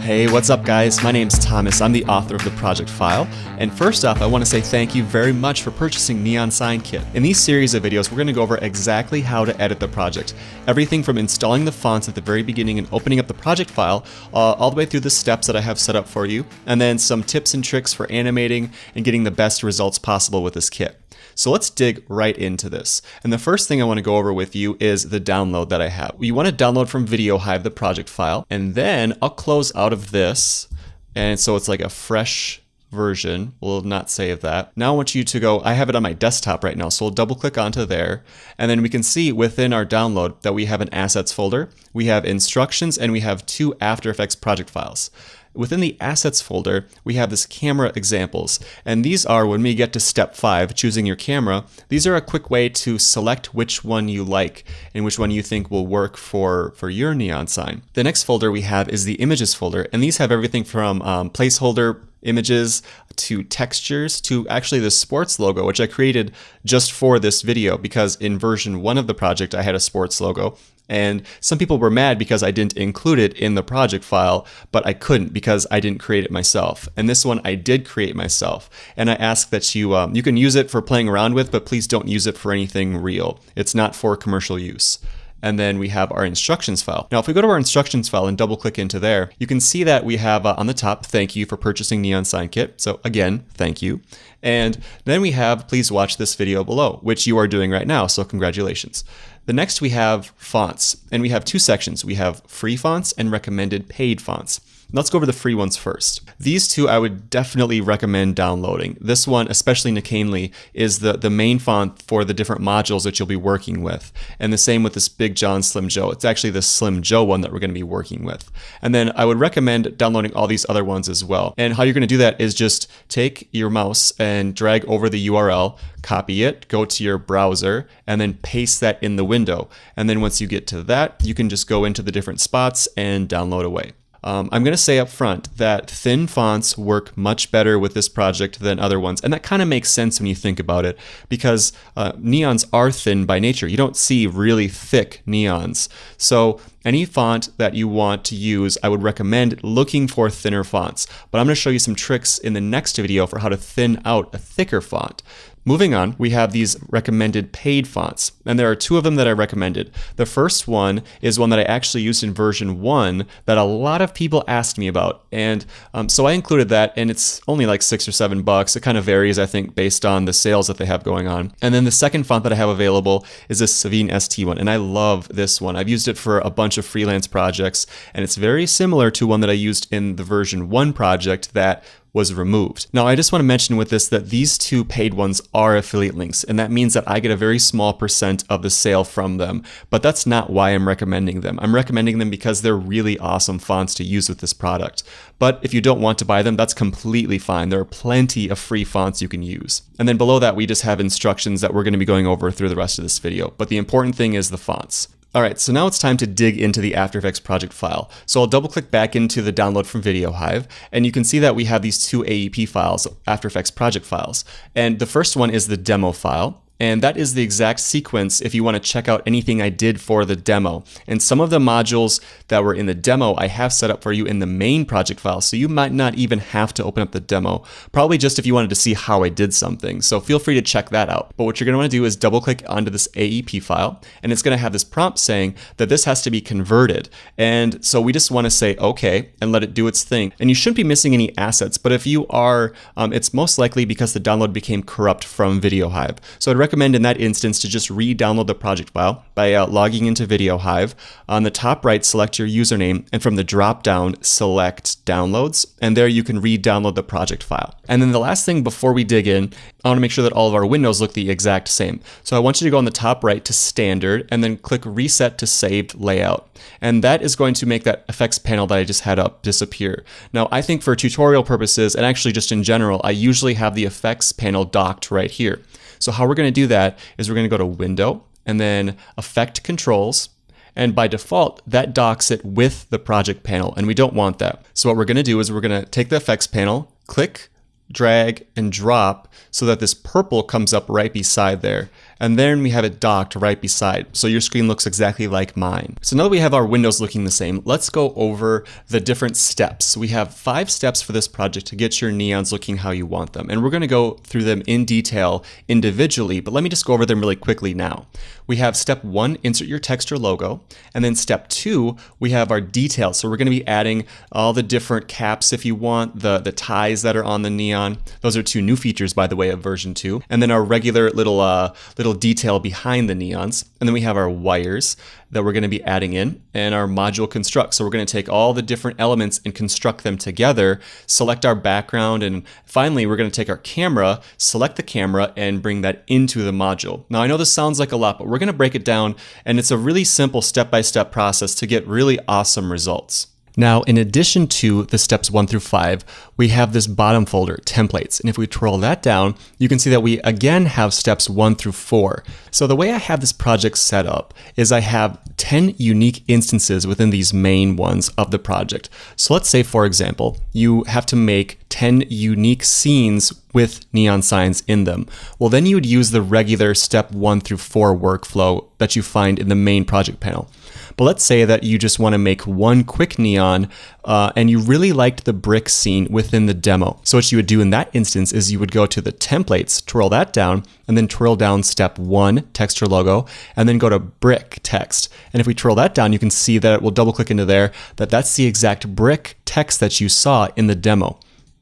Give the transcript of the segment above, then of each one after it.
Hey, what's up guys? My name's Thomas. I'm the author of the project file. And first off, I want to say thank you very much for purchasing Neon Sign Kit. In these series of videos, we're going to go over exactly how to edit the project. Everything from installing the fonts at the very beginning and opening up the project file, all the way through the steps that I have set up for you, and then some tips and tricks for animating and getting the best results possible with this kit. So let's dig right into this. And the first thing I want to go over with you is the download that I have. You want to download from VideoHive the project file, and then I'll close out of this. And so it's like a fresh version. We'll not save that. Now I want you to go, I have it on my desktop right now, so we'll double click onto there. And then we can see within our download that we have an assets folder, we have instructions, and we have two After Effects project files. Within the assets folder, we have this camera examples, and these are, when we get to step 5, choosing your camera, these are a quick way to select which one you like and which one you think will work for your neon sign. The next folder we have is the images folder, and these have everything from placeholder images to textures to actually the sports logo, which I created just for this video because in version 1 of the project I had a sports logo. And some people were mad because I didn't include it in the project file, but I couldn't because I didn't create it myself. And this one I did create myself. And I ask that you can use it for playing around with, but please don't use it for anything real. It's not for commercial use. And then we have our instructions file. Now, if we go to our instructions file and double click into there, you can see that we have on the top, thank you for purchasing Neon Sign Kit. So again, thank you. And then we have, please watch this video below, which you are doing right now. So congratulations. The next we have fonts, and we have two sections. We have free fonts and recommended paid fonts. Let's go over the free ones first. These two I would definitely recommend downloading. This one, especially Nicanely, is the main font for the different modules that you'll be working with. And the same with this Big John Slim Joe. It's actually the Slim Joe one that we're going to be working with. And then I would recommend downloading all these other ones as well. And how you're going to do that is just take your mouse and drag over the URL, copy it, go to your browser, and then paste that in the window. And then once you get to that, you can just go into the different spots and download away. I'm going to say up front that thin fonts work much better with this project than other ones, and that kind of makes sense when you think about it because neons are thin by nature. You don't see really thick neons. So any font that you want to use, I would recommend looking for thinner fonts. But I'm going to show you some tricks in the next video for how to thin out a thicker font. Moving on, we have these recommended paid fonts, and there are two of them that I recommended. The first one is one that I actually used in version 1 that a lot of people asked me about, and so I included that, and it's only like $6 or $7. It kind of varies, I think, based on the sales that they have going on. And then the second font that I have available is this Savine ST one, and I love this one. I've used it for a bunch of freelance projects, and it's very similar to one that I used in the version 1 project that was removed. Now, I just want to mention with this that these two paid ones are affiliate links, and that means that I get a very small % of the sale from them, but that's not why I'm recommending them. I'm recommending them because they're really awesome fonts to use with this product. But if you don't want to buy them, that's completely fine. There are plenty of free fonts you can use. And then below that, we just have instructions that we're going to be going over through the rest of this video. But the important thing is the fonts. Alright, so now it's time to dig into the After Effects project file. So I'll double click back into the download from VideoHive, and you can see that we have these two AEP files, After Effects project files. And the first one is the demo file. And that is the exact sequence if you want to check out anything I did for the demo. And some of the modules that were in the demo I have set up for you in the main project file, so you might not even have to open up the demo. Probably just if you wanted to see how I did something. So feel free to check that out. But what you're going to want to do is double click onto this AEP file, and it's going to have this prompt saying that this has to be converted. And so we just want to say okay and let it do its thing. And you shouldn't be missing any assets, but if you are, it's most likely because the download became corrupt from VideoHive. So I'd recommend in that instance to just re-download the project file by logging into VideoHive. On the top right, select your username, and from the drop down, select downloads, and there you can re-download the project file. And then the last thing before we dig in, I want to make sure that all of our windows look the exact same. So I want you to go on the top right to standard and then click reset to saved layout. And that is going to make that effects panel that I just had up disappear. Now, I think for tutorial purposes, and actually just in general, I usually have the effects panel docked right here. So how we're going to do that is we're going to go to Window and then Effect Controls. And by default, that docks it with the project panel, and we don't want that. So what we're going to do is we're going to take the effects panel, click, drag, and drop so that this purple comes up right beside there. and then we have it docked right beside. So your screen looks exactly like mine. So now that we have our windows looking the same, let's go over the different steps. We have 5 steps for this project to get your neons looking how you want them. And we're going to go through them in detail individually, but let me just go over them really quickly now. We have step 1, insert your text or logo. And then step 2, we have our details. So we're going to be adding all the different caps if you want, the ties that are on the neon. Those are 2 new features, by the way, of version 2. And then our regular little detail behind the neons. And then we have our wires that we're going to be adding in, and our module construct. So we're going to take all the different elements and construct them together, select our background, and finally we're going to take our camera, select the camera, and bring that into the module. Now I know this sounds like a lot, but we're going to break it down, and it's a really simple step-by-step process to get really awesome results. Now, in addition to the steps 1 through 5, we have this bottom folder, templates. And if we twirl that down, you can see that we again have steps 1 through 4. So the way I have this project set up is I have 10 unique instances within these main ones of the project. So let's say, for example, you have to make 10 unique scenes with neon signs in them. Well, then you would use the regular step 1 through 4 workflow that you find in the main project panel. But let's say that you just want to make one quick neon and you really liked the brick scene within the demo. So what you would do in that instance is you would go to the templates, twirl that down, and then twirl down step 1, text or logo, and then go to brick text. And if we twirl that down, you can see that it will double click into there, that's the exact brick text that you saw in the demo.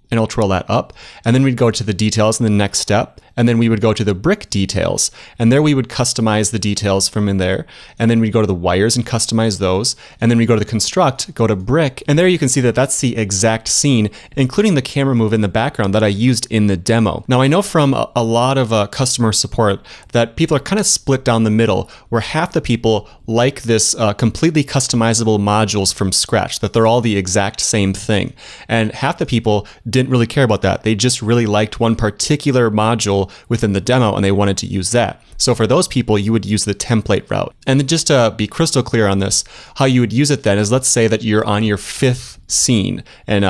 And I'll twirl that up, and then we'd go to the details in the next step, and then we would go to the brick details, and there we would customize the details from in there, and then we'd go to the wires and customize those, and then we go to the construct, go to brick, and there you can see that that's the exact scene, including the camera move in the background that I used in the demo. Now I know from a lot of customer support that people are kind of split down the middle, where half the people like this completely customizable modules from scratch, that they're all the exact same thing, and half the people didn't really care about that. They just really liked one particular module within the demo and they wanted to use that. So for those people, you would use the template route. And then just to be crystal clear on this, how you would use it then is, let's say that you're on your 5th scene, and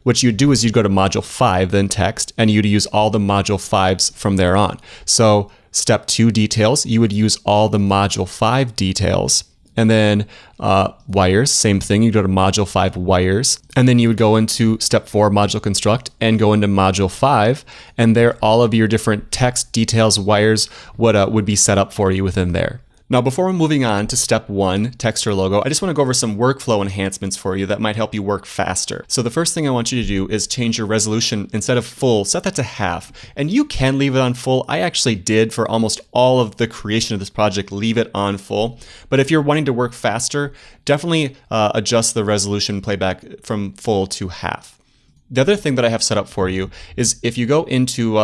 what you'd do is you'd go to module 5, then text, and you'd use all the module 5s from there on. So step 2, details, you would use all the module 5 details. And then wires, same thing, you go to module 5 wires, and then you would go into step 4 module construct and go into module 5, and there all of your different text, details, wires would be set up for you within there. Now, before we're moving on to step 1, text or logo, I just want to go over some workflow enhancements for you that might help you work faster. So the first thing I want you to do is change your resolution. Instead of full, set that to half. And you can leave it on full. I actually did for almost all of the creation of this project, leave it on full. But if you're wanting to work faster, definitely adjust the resolution playback from full to half. The other thing that I have set up for you is if you go into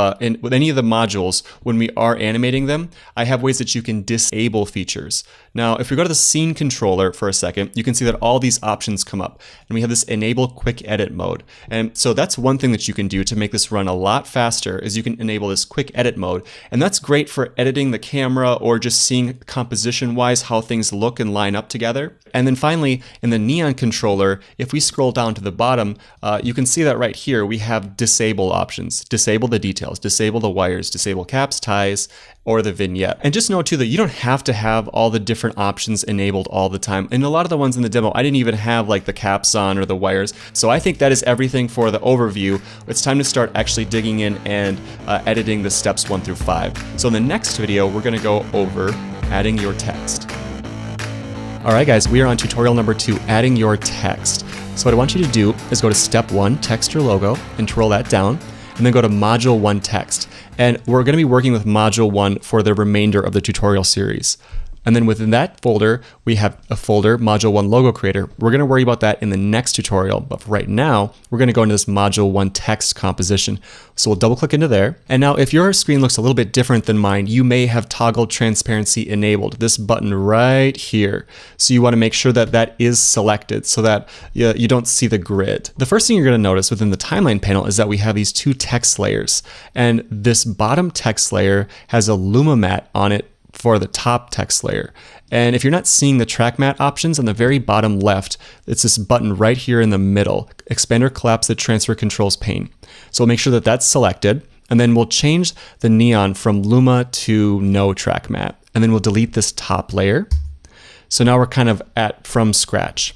with any of the modules, when we are animating them, I have ways that you can disable features. Now, if we go to the scene controller for a second, you can see that all these options come up, and we have this enable quick edit mode. And so that's one thing that you can do to make this run a lot faster, is you can enable this quick edit mode. And that's great for editing the camera or just seeing composition wise how things look and line up together. And then finally, in the Neon controller, if we scroll down to the bottom, you can see that right here we have disable options. Disable the details, disable the wires, disable caps, ties, or the vignette. And just know too that you don't have to have all the different options enabled all the time. And a lot of the ones in the demo, I didn't even have like the caps on or the wires. So I think that is everything for the overview. It's time to start actually digging in and editing the steps 1 through 5. So in the next video, we're gonna go over adding your text. All right, guys, we are on tutorial number 2, adding your text. So what I want you to do is go to step 1, text or logo, and twirl that down, and then go to module 1 text. And we're going to be working with module 1 for the remainder of the tutorial series. And then within that folder, we have a folder, module 1 logo creator. We're going to worry about that in the next tutorial, but for right now, we're going to go into this module 1 text composition. So we'll double click into there. And now if your screen looks a little bit different than mine, you may have toggled transparency enabled, this button right here. So you want to make sure that that is selected so that you don't see the grid. The first thing you're going to notice within the timeline panel is that we have these 2 text layers. And this bottom text layer has a Luma mat on it for the top text layer. And if you're not seeing the track mat options on the very bottom left, it's this button right here in the middle, expand or collapse the transfer controls pane. So we'll make sure that that's selected. And then we'll change the neon from Luma to no track matte. And then we'll delete this top layer. So now we're kind of at from scratch.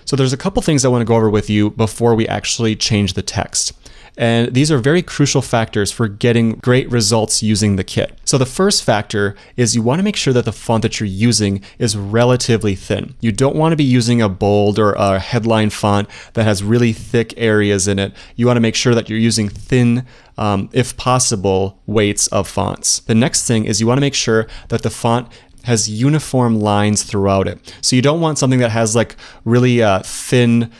So there's a couple things I want to go over with you before we actually change the text. And these are very crucial factors for getting great results using the kit. So the first factor is you want to make sure that the font that you're using is relatively thin. You don't want to be using a bold or a headline font that has really thick areas in it. You want to make sure that you're using thin, if possible, weights of fonts. The next thing is you want to make sure that the font has uniform lines throughout it. So you don't want something that has like really thin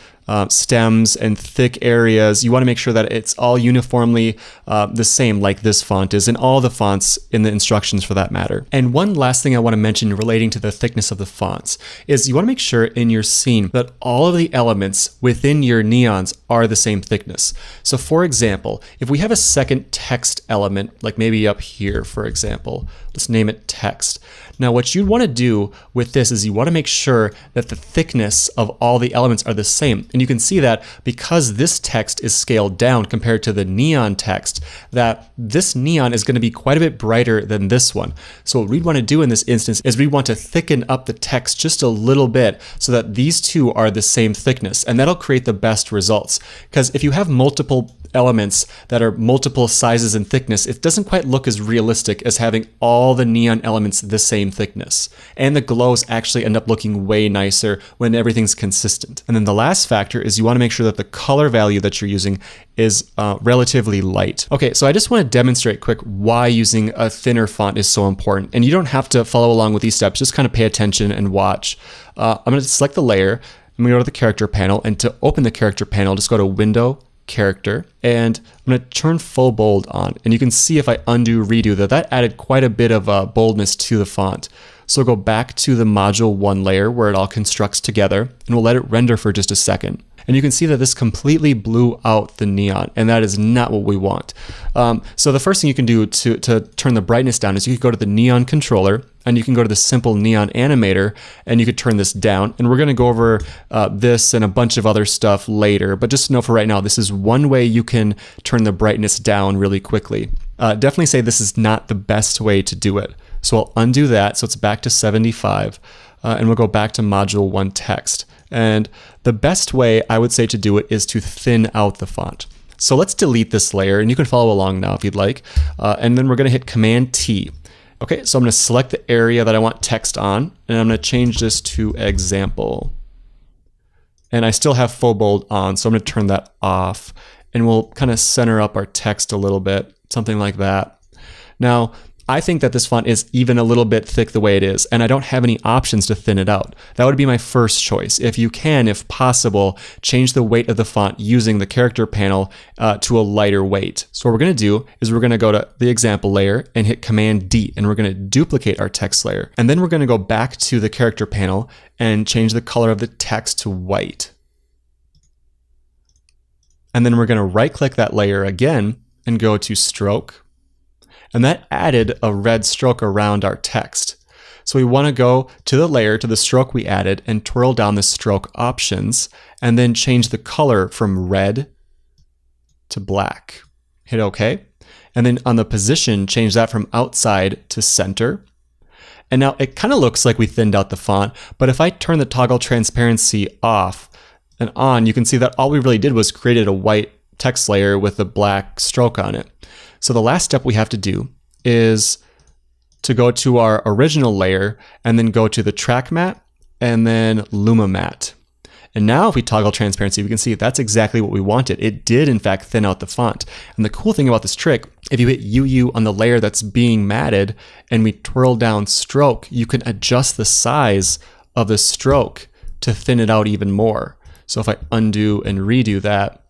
stems and thick areas. You want to make sure that it's all uniformly the same, like this font is, and all the fonts in the instructions for that matter. And one last thing I want to mention relating to the thickness of the fonts is you want to make sure in your scene that all of the elements within your neons are the same thickness. So for example, if we have a second text element, like maybe up here, for example, let's name it text. Now what you'd want to do with this is you want to make sure that the thickness of all the elements are the same. And you can see that because this text is scaled down compared to the neon text, that this neon is going to be quite a bit brighter than this one. So what we'd want to do in this instance is we want to thicken up the text just a little bit so that these two are the same thickness, and that'll create the best results. Because if you have multiple elements that are multiple sizes and thickness, it doesn't quite look as realistic as having all the neon elements the same thickness. And the glows actually end up looking way nicer when everything's consistent. And then the last factor is you want to make sure that the color value that you're using is relatively light. Okay, so I just want to demonstrate quick why using a thinner font is so important. And you don't have to follow along with these steps, just kind of pay attention and watch. I'm going to select the layer, I'm going to go to the character panel, and to open the character panel, just go to Window, Character, and I'm going to turn full bold on. And you can see if I undo redo that added quite a bit of boldness to the font. So we'll go back to the module 1 layer where it all constructs together, and we'll let it render for just a second. And you can see that this completely blew out the neon, and that is not what we want. So the first thing you can do to turn the brightness down is you could go to the neon controller, and you can go to the simple neon animator, and you could turn this down. And we're going to go over this and a bunch of other stuff later, but just know for right now, this is one way you can turn the brightness down really quickly. Definitely say this is not the best way to do it. So I'll undo that, so it's back to 75, and we'll go back to module 1 text. And the best way I would say to do it is to thin out the font. So let's delete this layer, and you can follow along now if you'd like. And then we're going to hit Command T. Okay, so I'm going to select the area that I want text on, and I'm going to change this to example. And I still have full bold on, so I'm going to turn that off. And we'll kind of center up our text a little bit, something like that. Now, I think that this font is even a little bit thick the way it is, and I don't have any options to thin it out. That would be my first choice. If you can, if possible, change the weight of the font using the character panel to a lighter weight. So what we're going to do is we're going to go to the example layer and hit Command D, and we're going to duplicate our text layer. And then we're going to go back to the character panel and change the color of the text to white. And then we're going to right-click that layer again and go to Stroke. And that added a red stroke around our text. So we want to go to the layer, to the stroke we added, and twirl down the stroke options, and then change the color from red to black. Hit OK. And then on the position, change that from outside to center. And now it kind of looks like we thinned out the font, but if I turn the toggle transparency off and on, you can see that all we really did was created a white text layer with a black stroke on it. So the last step we have to do is to go to our original layer and then go to the track matte and then Luma matte. And now if we toggle transparency, we can see that's exactly what we wanted. It did in fact thin out the font. And the cool thing about this trick, if you hit UU on the layer that's being matted and we twirl down stroke, you can adjust the size of the stroke to thin it out even more. So if I undo and redo that,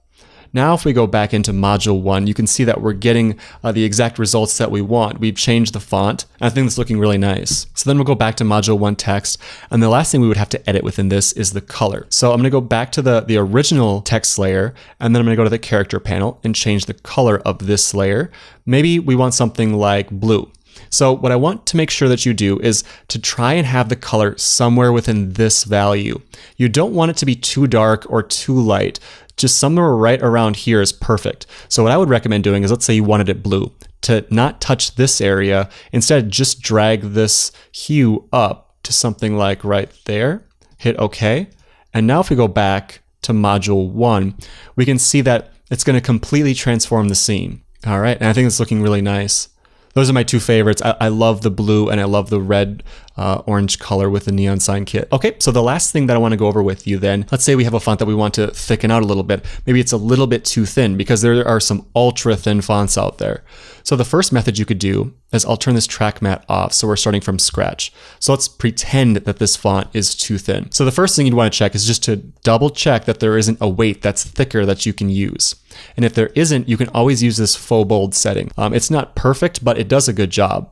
now if we go back into module 1, you can see that we're getting the exact results that we want. We've changed the font, and I think it's looking really nice. So then we'll go back to module 1 text, and the last thing we would have to edit within this is the color. So I'm going to go back to the original text layer, and then I'm going to go to the character panel and change the color of this layer. Maybe we want something like blue. So what I want to make sure that you do is to try and have the color somewhere within this value. You don't want it to be too dark or too light. just somewhere right around here is perfect. So what I would recommend doing is, let's say you wanted it blue, to not touch this area. Instead, just drag this hue up to something like right there, hit OK. And now if we go back to module 1, we can see that it's going to completely transform the scene. All right, and I think it's looking really nice. Those are my two favorites. I love the blue and I love the red orange color with the neon sign kit. Okay, so the last thing that I want to go over with you then, let's say we have a font that we want to thicken out a little bit. Maybe it's a little bit too thin because there are some ultra thin fonts out there. So the first method you could do is I'll turn this track matte off. So we're starting from scratch. So let's pretend that this font is too thin. So the first thing you'd want to check is just to double check that there isn't a weight that's thicker that you can use. And if there isn't, you can always use this faux bold setting. It's not perfect, but it does a good job.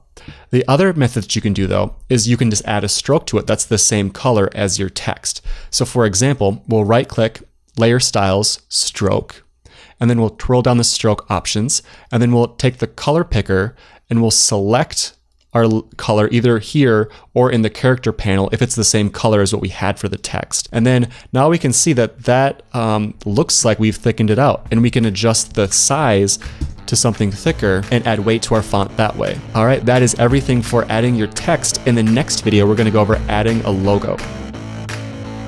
The other method that you can do though, is you can just add a stroke to it that's the same color as your text. So for example, we'll right click, layer styles, stroke, and then we'll twirl down the stroke options, and then we'll take the color picker and we'll select our color either here or in the character panel if it's the same color as what we had for the text. And then now we can see that that looks like we've thickened it out, and we can adjust the size to something thicker and add weight to our font that way. All right, that is everything for adding your text. In the next video, we're gonna go over adding a logo.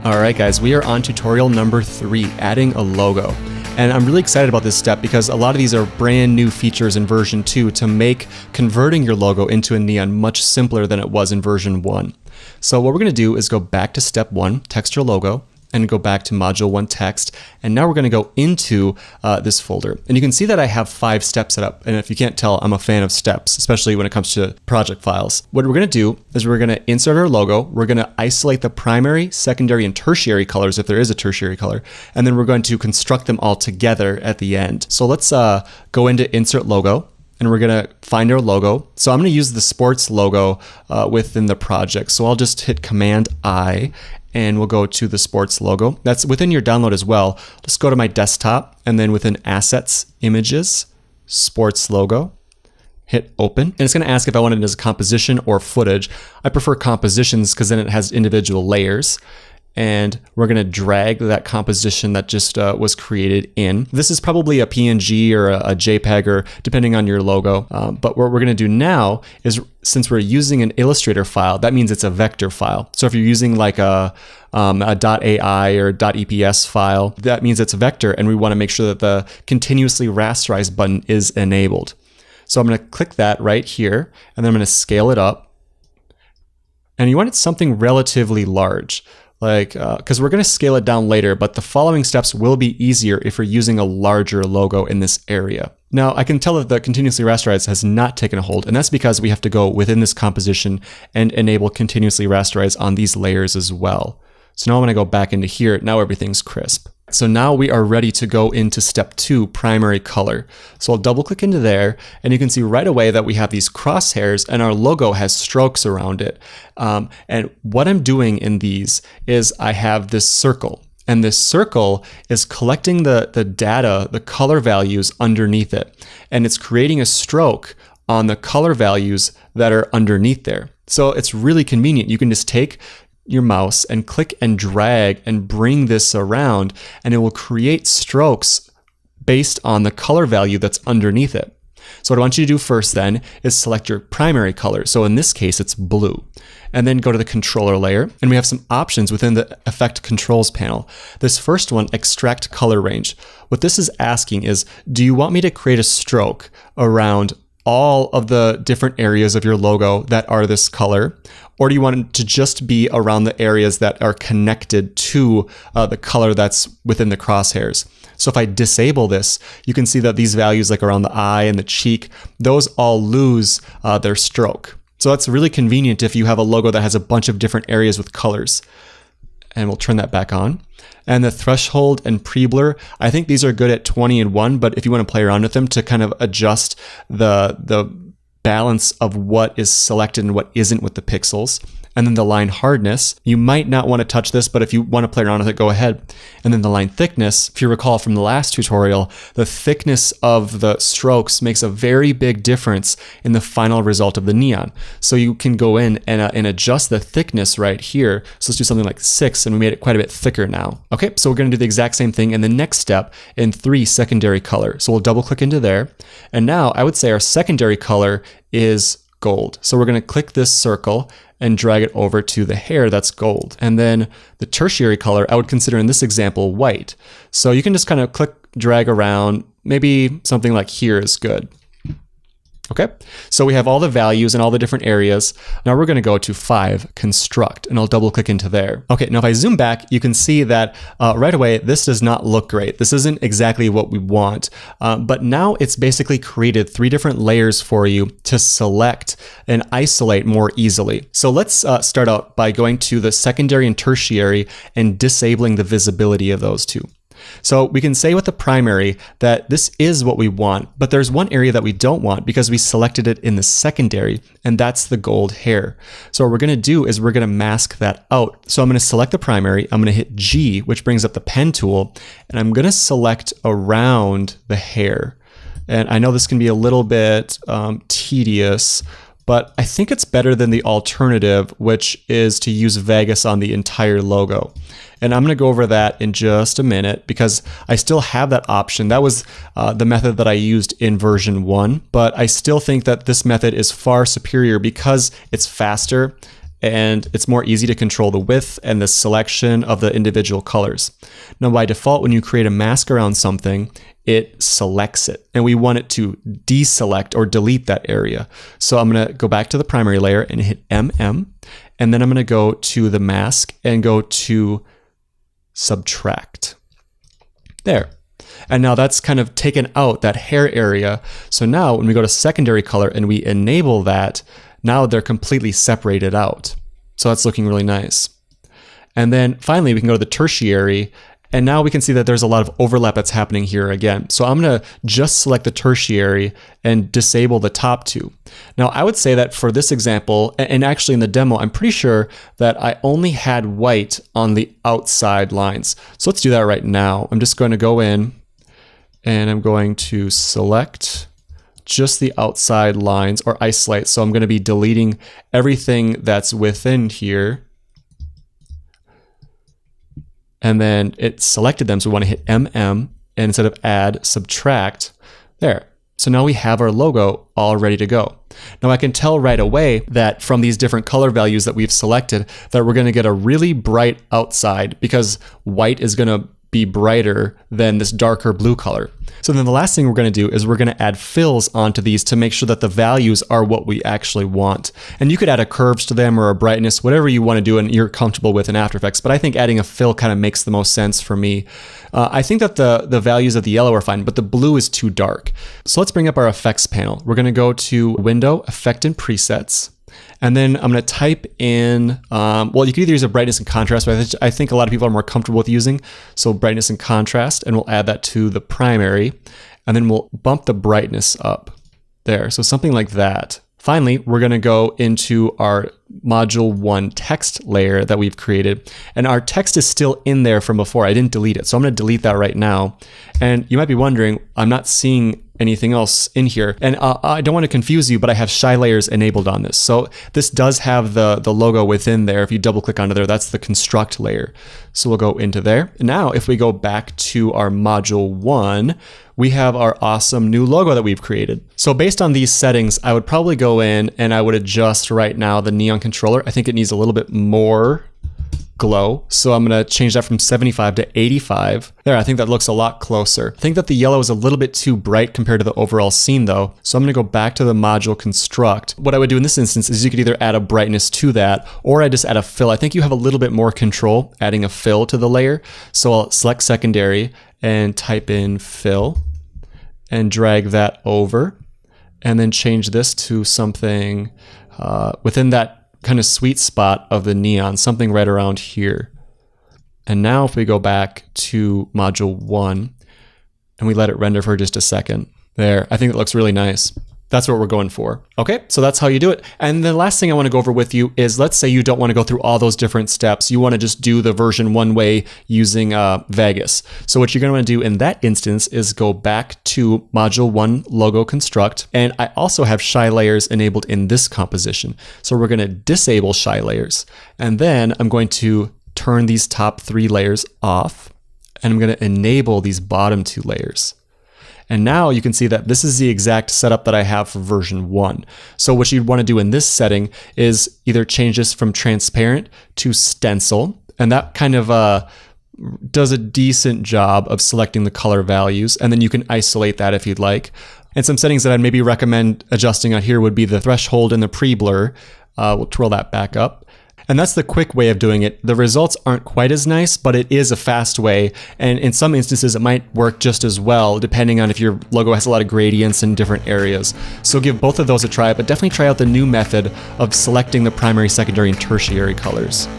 All right, guys, we are on tutorial number 3, adding a logo. And I'm really excited about this step because a lot of these are brand new features in version 2 to make converting your logo into a neon much simpler than it was in version 1. So what we're gonna do is go back to step 1, text your logo, and go back to module 1 text. And now we're gonna go into this folder. And you can see that I have 5 steps set up. And if you can't tell, I'm a fan of steps, especially when it comes to project files. What we're gonna do is we're gonna insert our logo. We're gonna isolate the primary, secondary, and tertiary colors if there is a tertiary color. And then we're going to construct them all together at the end. So let's go into insert logo. And we're gonna find our logo. So I'm gonna use the sports logo within the project. So I'll just hit Command I, and we'll go to the sports logo. That's within your download as well. Let's go to my desktop, and then within Assets, Images, Sports Logo, hit Open. And it's gonna ask if I want it as a composition or footage. I prefer compositions because then it has individual layers. And we're gonna drag that composition that just was created in. This is probably a PNG or a JPEG, or depending on your logo. But what we're gonna do now is, since we're using an Illustrator file, that means it's a vector file. So if you're using like a .ai or .eps file, that means it's a vector, and we wanna make sure that the continuously rasterize button is enabled. So I'm gonna click that right here, and then I'm gonna scale it up. And you want it something relatively large. Because we're going to scale it down later, but the following steps will be easier if you're using a larger logo in this area. Now, I can tell that the continuously rasterize has not taken a hold, and that's because we have to go within this composition and enable continuously rasterize on these layers as well. So now I'm going to go back into here. Now everything's crisp. So now we are ready to go into step 2, primary color. So I'll double click into there, and you can see right away that we have these crosshairs and our logo has strokes around it. And what I'm doing in these is I have this circle, and this circle is collecting the data, the color values underneath it. And it's creating a stroke on the color values that are underneath there. So it's really convenient. You can just take your mouse and click and drag and bring this around, and it will create strokes based on the color value that's underneath it. So what I want you to do first then is select your primary color. So in this case, it's blue. And then go to the controller layer, and we have some options within the effect controls panel. This first one, extract color range. What this is asking is, do you want me to create a stroke around all of the different areas of your logo that are this color? Or do you want it to just be around the areas that are connected to the color that's within the crosshairs? So if I disable this, you can see that these values like around the eye and the cheek, those all lose their stroke. So that's really convenient if you have a logo that has a bunch of different areas with colors. And we'll turn that back on. And the threshold and pre-blur, I think these are good at 20 and 1, but if you want to play around with them to kind of adjust the balance of what is selected and what isn't with the pixels. And then the line hardness, you might not want to touch this, but if you want to play around with it, go ahead. And then the line thickness, if you recall from the last tutorial, the thickness of the strokes makes a very big difference in the final result of the neon. So you can go in and adjust the thickness right here. So let's do something like 6, and we made it quite a bit thicker now. Okay, so we're going to do the exact same thing in the next step in 3 secondary color. So we'll double click into there. And now I would say our secondary color is gold. So we're going to click this circle and drag it over to the hair that's gold. And then the tertiary color, I would consider in this example white. So you can just kind of click, drag around. Maybe something like here is good. Okay, so we have all the values and all the different areas. Now we're going to go to 5, construct, and I'll double click into there. Okay, now if I zoom back, you can see that right away, this does not look great. This isn't exactly what we want, but now it's basically created 3 different layers for you to select and isolate more easily. So let's start out by going to the secondary and tertiary and disabling the visibility of those two. So we can say with the primary that this is what we want, but there's one area that we don't want because we selected it in the secondary, and that's the gold hair. So what we're going to do is we're going to mask that out. So I'm going to select the primary, I'm going to hit G, which brings up the pen tool, and I'm going to select around the hair. And I know this can be a little bit tedious, but I think it's better than the alternative, which is to use Vegas on the entire logo. And I'm going to go over that in just a minute because I still have that option. That was the method that I used in version 1, but I still think that this method is far superior because it's faster and it's more easy to control the width and the selection of the individual colors. Now, by default, when you create a mask around something, it selects it, and we want it to deselect or delete that area. So I'm going to go back to the primary layer and hit MM, and then I'm going to go to the mask and go to subtract. There. And now that's kind of taken out that hair area. So now when we go to secondary color and we enable that, now they're completely separated out. So that's looking really nice. And then finally we can go to the tertiary, and now we can see that there's a lot of overlap that's happening here again. So I'm going to just select the tertiary and disable the top 2. Now I would say that for this example, and actually in the demo, I'm pretty sure that I only had white on the outside lines. So let's do that right now. I'm just going to go in and I'm going to select just the outside lines or isolate. So I'm going to be deleting everything that's within here. And then it selected them, so we want to hit MM, and instead of add, subtract, there. So now we have our logo all ready to go. Now I can tell right away that from these different color values that we've selected that we're going to get a really bright outside because white is going to be brighter than this darker blue color. So then the last thing we're going to do is we're going to add fills onto these to make sure that the values are what we actually want. And you could add a curves to them or a brightness, whatever you want to do and you're comfortable with in After Effects. But I think adding a fill kind of makes the most sense for me. I think that the values of the yellow are fine, but the blue is too dark. So let's bring up our effects panel. We're going to go to Window, Effect and Presets. And then I'm going to type in, well, you can either use a brightness and contrast, but I think a lot of people are more comfortable with using. So brightness and contrast, and we'll add that to the primary. And then we'll bump the brightness up there. So something like that. Finally, we're going to go into our module 1 text layer that we've created. And our text is still in there from before. I didn't delete it. So I'm going to delete that right now. And you might be wondering, I'm not seeing anything else in here. And I don't want to confuse you, but I have shy layers enabled on this. So this does have the logo within there. If you double click onto there, that's the construct layer. So we'll go into there. And now if we go back to our module 1, we have our awesome new logo that we've created. So based on these settings, I would probably go in and I would adjust right now the neon controller. I think it needs a little bit more glow. So I'm going to change that from 75 to 85. There, I think that looks a lot closer. I think that the yellow is a little bit too bright compared to the overall scene though. So I'm going to go back to the module construct. What I would do in this instance is you could either add a brightness to that, or I just add a fill. I think you have a little bit more control adding a fill to the layer. So I'll select secondary and type in fill and drag that over, and then change this to something within that kind of sweet spot of the neon, something right around here. And now if we go back to module 1 and we let it render for just a second, there, I think it looks really nice. That's what we're going for. Okay, so that's how you do it. And the last thing I want to go over with you is, let's say you don't want to go through all those different steps. You want to just do the version one way using Vegas. So what you're going to want to do in that instance is go back to Module 1 Logo Construct. And I also have Shy Layers enabled in this composition. So we're going to disable Shy Layers. And then I'm going to turn these top 3 layers off. And I'm going to enable these bottom 2 layers. And now you can see that this is the exact setup that I have for version 1. So what you'd want to do in this setting is either change this from transparent to stencil. And that kind of does a decent job of selecting the color values. And then you can isolate that if you'd like. And some settings that I'd maybe recommend adjusting on here would be the threshold and the pre-blur. We'll twirl that back up. And that's the quick way of doing it. The results aren't quite as nice, but it is a fast way. And in some instances, it might work just as well, depending on if your logo has a lot of gradients in different areas. So give both of those a try, but definitely try out the new method of selecting the primary, secondary, and tertiary colors.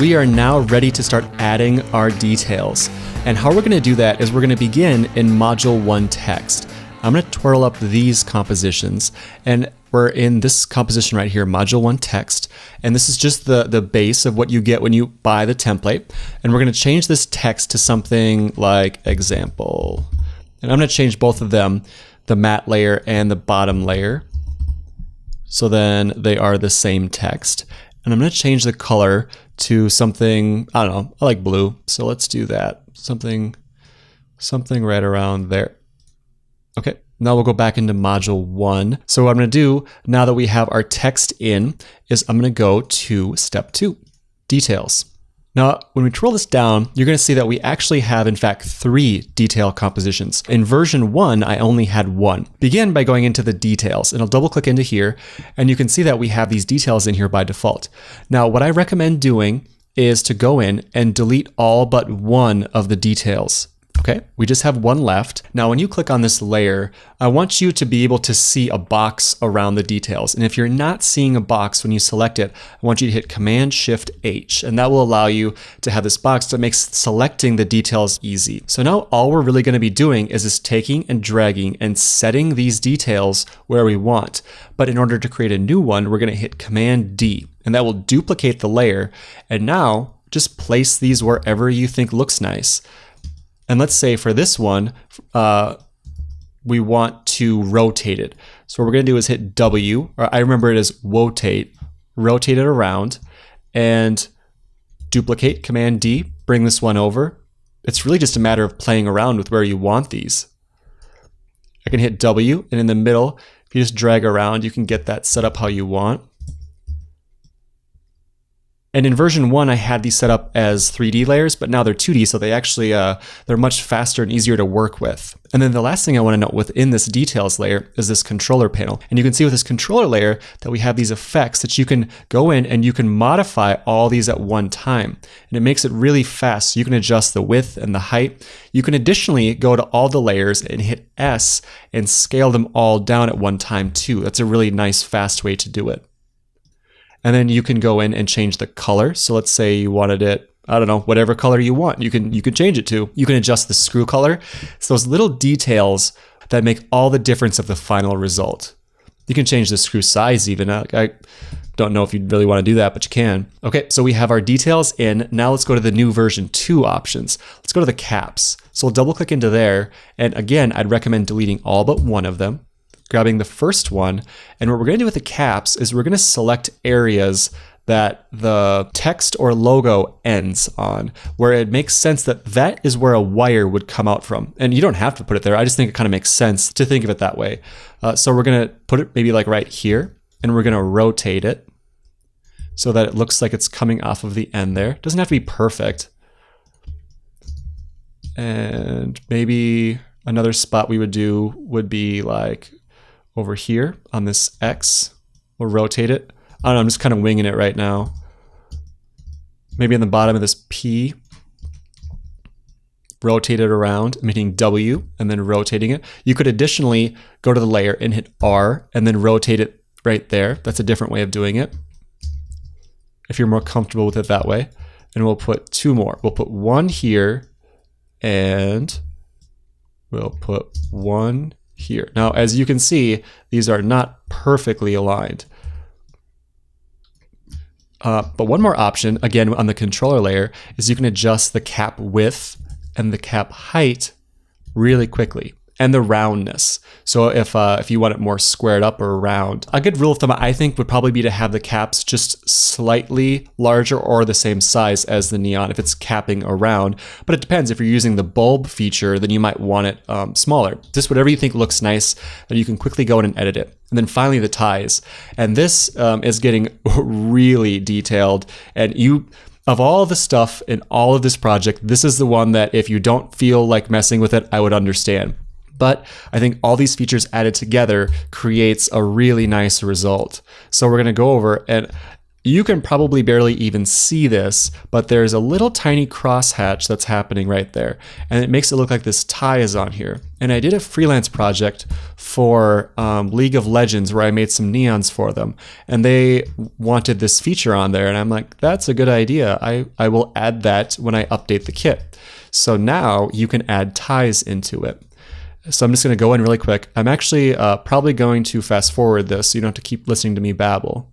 We are now ready to start adding our details. And how we're going to do that is we're going to begin in Module 1 Text. I'm going to twirl up these compositions, and we're in this composition right here, Module 1 Text, and this is just the base of what you get when you buy the template. And we're going to change this text to something like example. And I'm going to change both of them, the matte layer and the bottom layer, so then they are the same text. And I'm going to change the color to something, I don't know, I like blue, so let's do that. Something right around there. Okay, now we'll go back into Module 1. So what I'm going to do, now that we have our text in, is I'm going to go to Step 2, Details. Now, when we twirl this down, you're going to see that we actually have, in fact, 3 detail compositions. In version 1, I only had 1. Begin by going into the details, and I'll double click into here, and you can see that we have these details in here by default. Now, what I recommend doing is to go in and delete all but one of the details. Okay, we just have 1 left. Now, when you click on this layer, I want you to be able to see a box around the details. And if you're not seeing a box when you select it, I want you to hit Command-Shift-H, and that will allow you to have this box that makes selecting the details easy. So now all we're really going to be doing is just taking and dragging and setting these details where we want. But in order to create a new one, we're going to hit Command-D, and that will duplicate the layer. And now just place these wherever you think looks nice. And let's say for this one, we want to rotate it. So what we're going to do is hit W, or I remember it as rotate it around, and duplicate, Command-D, bring this one over. It's really just a matter of playing around with where you want these. I can hit W, and in the middle, if you just drag around, you can get that set up how you want. And in version 1, I had these set up as 3D layers, but now they're 2D, so they actually, they're much faster and easier to work with. And then the last thing I want to note within this details layer is this controller panel. And you can see with this controller layer that we have these effects that you can go in and you can modify all these at one time. And it makes it really fast. So you can adjust the width and the height. You can additionally go to all the layers and hit S and scale them all down at one time too. That's a really nice, fast way to do it. And then you can go in and change the color. So let's say you wanted it, I don't know, whatever color you want, you can change it to. You can adjust the screw color. It's those little details that make all the difference of the final result. You can change the screw size even. I don't know if you'd really want to do that, but you can. Okay, so we have our details in. Now let's go to the new version 2 options. Let's go to the caps. So we'll double click into there. And again, I'd recommend deleting all but one of them, grabbing the first one, and what we're going to do with the caps is we're going to select areas that the text or logo ends on, where it makes sense that that is where a wire would come out from. And you don't have to put it there. I just think it kind of makes sense to think of it that way. So we're going to put it maybe like right here, and we're going to rotate it so that it looks like it's coming off of the end there. It doesn't have to be perfect. And maybe another spot we would do would be like over here on this X. We'll rotate it. I don't know, I'm just kind of winging it right now. Maybe on the bottom of this P, rotate it around. I'm hitting W and then rotating it. You could additionally go to the layer and hit R and then rotate it right there. That's a different way of doing it, if you're more comfortable with it that way. And we'll put 2 more. We'll put 1 here, and we'll put 1 here. Now, as you can see, these are not perfectly aligned. But one more option, again, on the controller layer, is you can adjust the cap width and the cap height really quickly, and the roundness. So if you want it more squared up or round, a good rule of thumb I think would probably be to have the caps just slightly larger or the same size as the neon if it's capping around. But it depends. If you're using the bulb feature, then you might want it smaller. Just whatever you think looks nice, and you can quickly go in and edit it. And then finally the ties. And this is getting really detailed. And of all the stuff in all of this project, this is the one that if you don't feel like messing with it, I would understand. But I think all these features added together creates a really nice result. So we're going to go over, and you can probably barely even see this, but there's a little tiny crosshatch that's happening right there. And it makes it look like this tie is on here. And I did a freelance project for League of Legends where I made some neons for them. And they wanted this feature on there. And I'm like, that's a good idea. I will add that when I update the kit. So now you can add ties into it. So I'm just going to go in really quick. I'm actually probably going to fast forward this so you don't have to keep listening to me babble.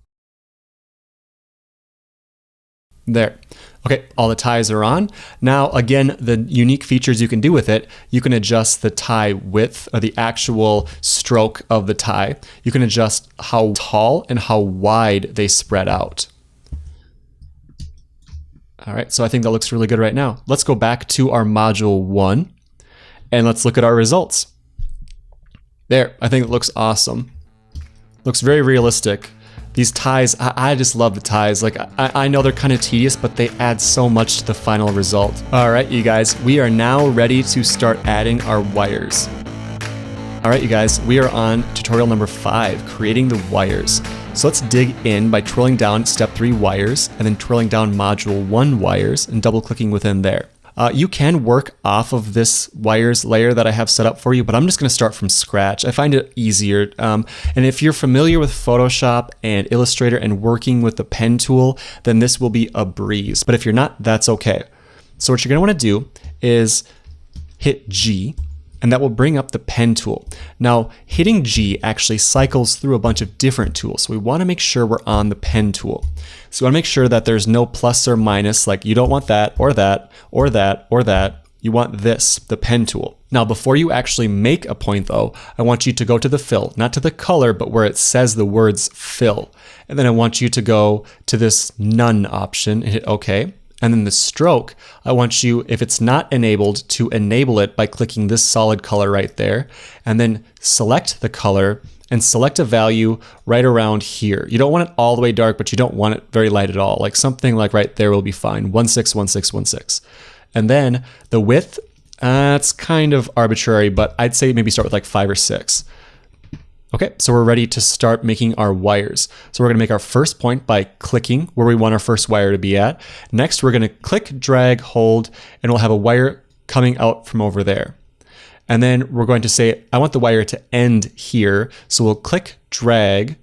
There. Okay, all the ties are on. Now, again, the unique features you can do with it, you can adjust the tie width, or the actual stroke of the tie. You can adjust how tall and how wide they spread out. All right, so I think that looks really good right now. Let's go back to our module 1. And let's look at our results. There, I think it looks awesome. Looks very realistic. These ties, I just love the ties. Like, I know they're kind of tedious, but they add so much to the final result. All right, you guys, we are now ready to start adding our wires. All right, you guys, we are on tutorial number 5, creating the wires. So let's dig in by twirling down step 3 wires, and then twirling down module 1 wires, and double clicking within there. You can work off of this wires layer that I have set up for you, but I'm just going to start from scratch. I find it easier. And if you're familiar with Photoshop and Illustrator and working with the pen tool, then this will be a breeze. But if you're not, that's okay. So what you're going to want to do is hit G, and that will bring up the pen tool. Now, hitting G actually cycles through a bunch of different tools. So we want to make sure we're on the pen tool. So we want to make sure that there's no plus or minus, like you don't want that, or that, or that, or that. You want this, the pen tool. Now, before you actually make a point though, I want you to go to the fill, not to the color, but where it says the words fill. And then I want you to go to this none option and hit OK. And then the stroke, I want you, if it's not enabled, to enable it by clicking this solid color right there, and then select the color and select a value right around here. You don't want it all the way dark, but you don't want it very light at all. Like something like right there will be fine, 161616. And then the width, it's kind of arbitrary, but I'd say maybe start with like 5 or 6. Okay, so we're ready to start making our wires. So we're gonna make our first point by clicking where we want our first wire to be at. Next, we're gonna click, drag, hold, and we'll have a wire coming out from over there. And then we're going to say, I want the wire to end here. So we'll click, drag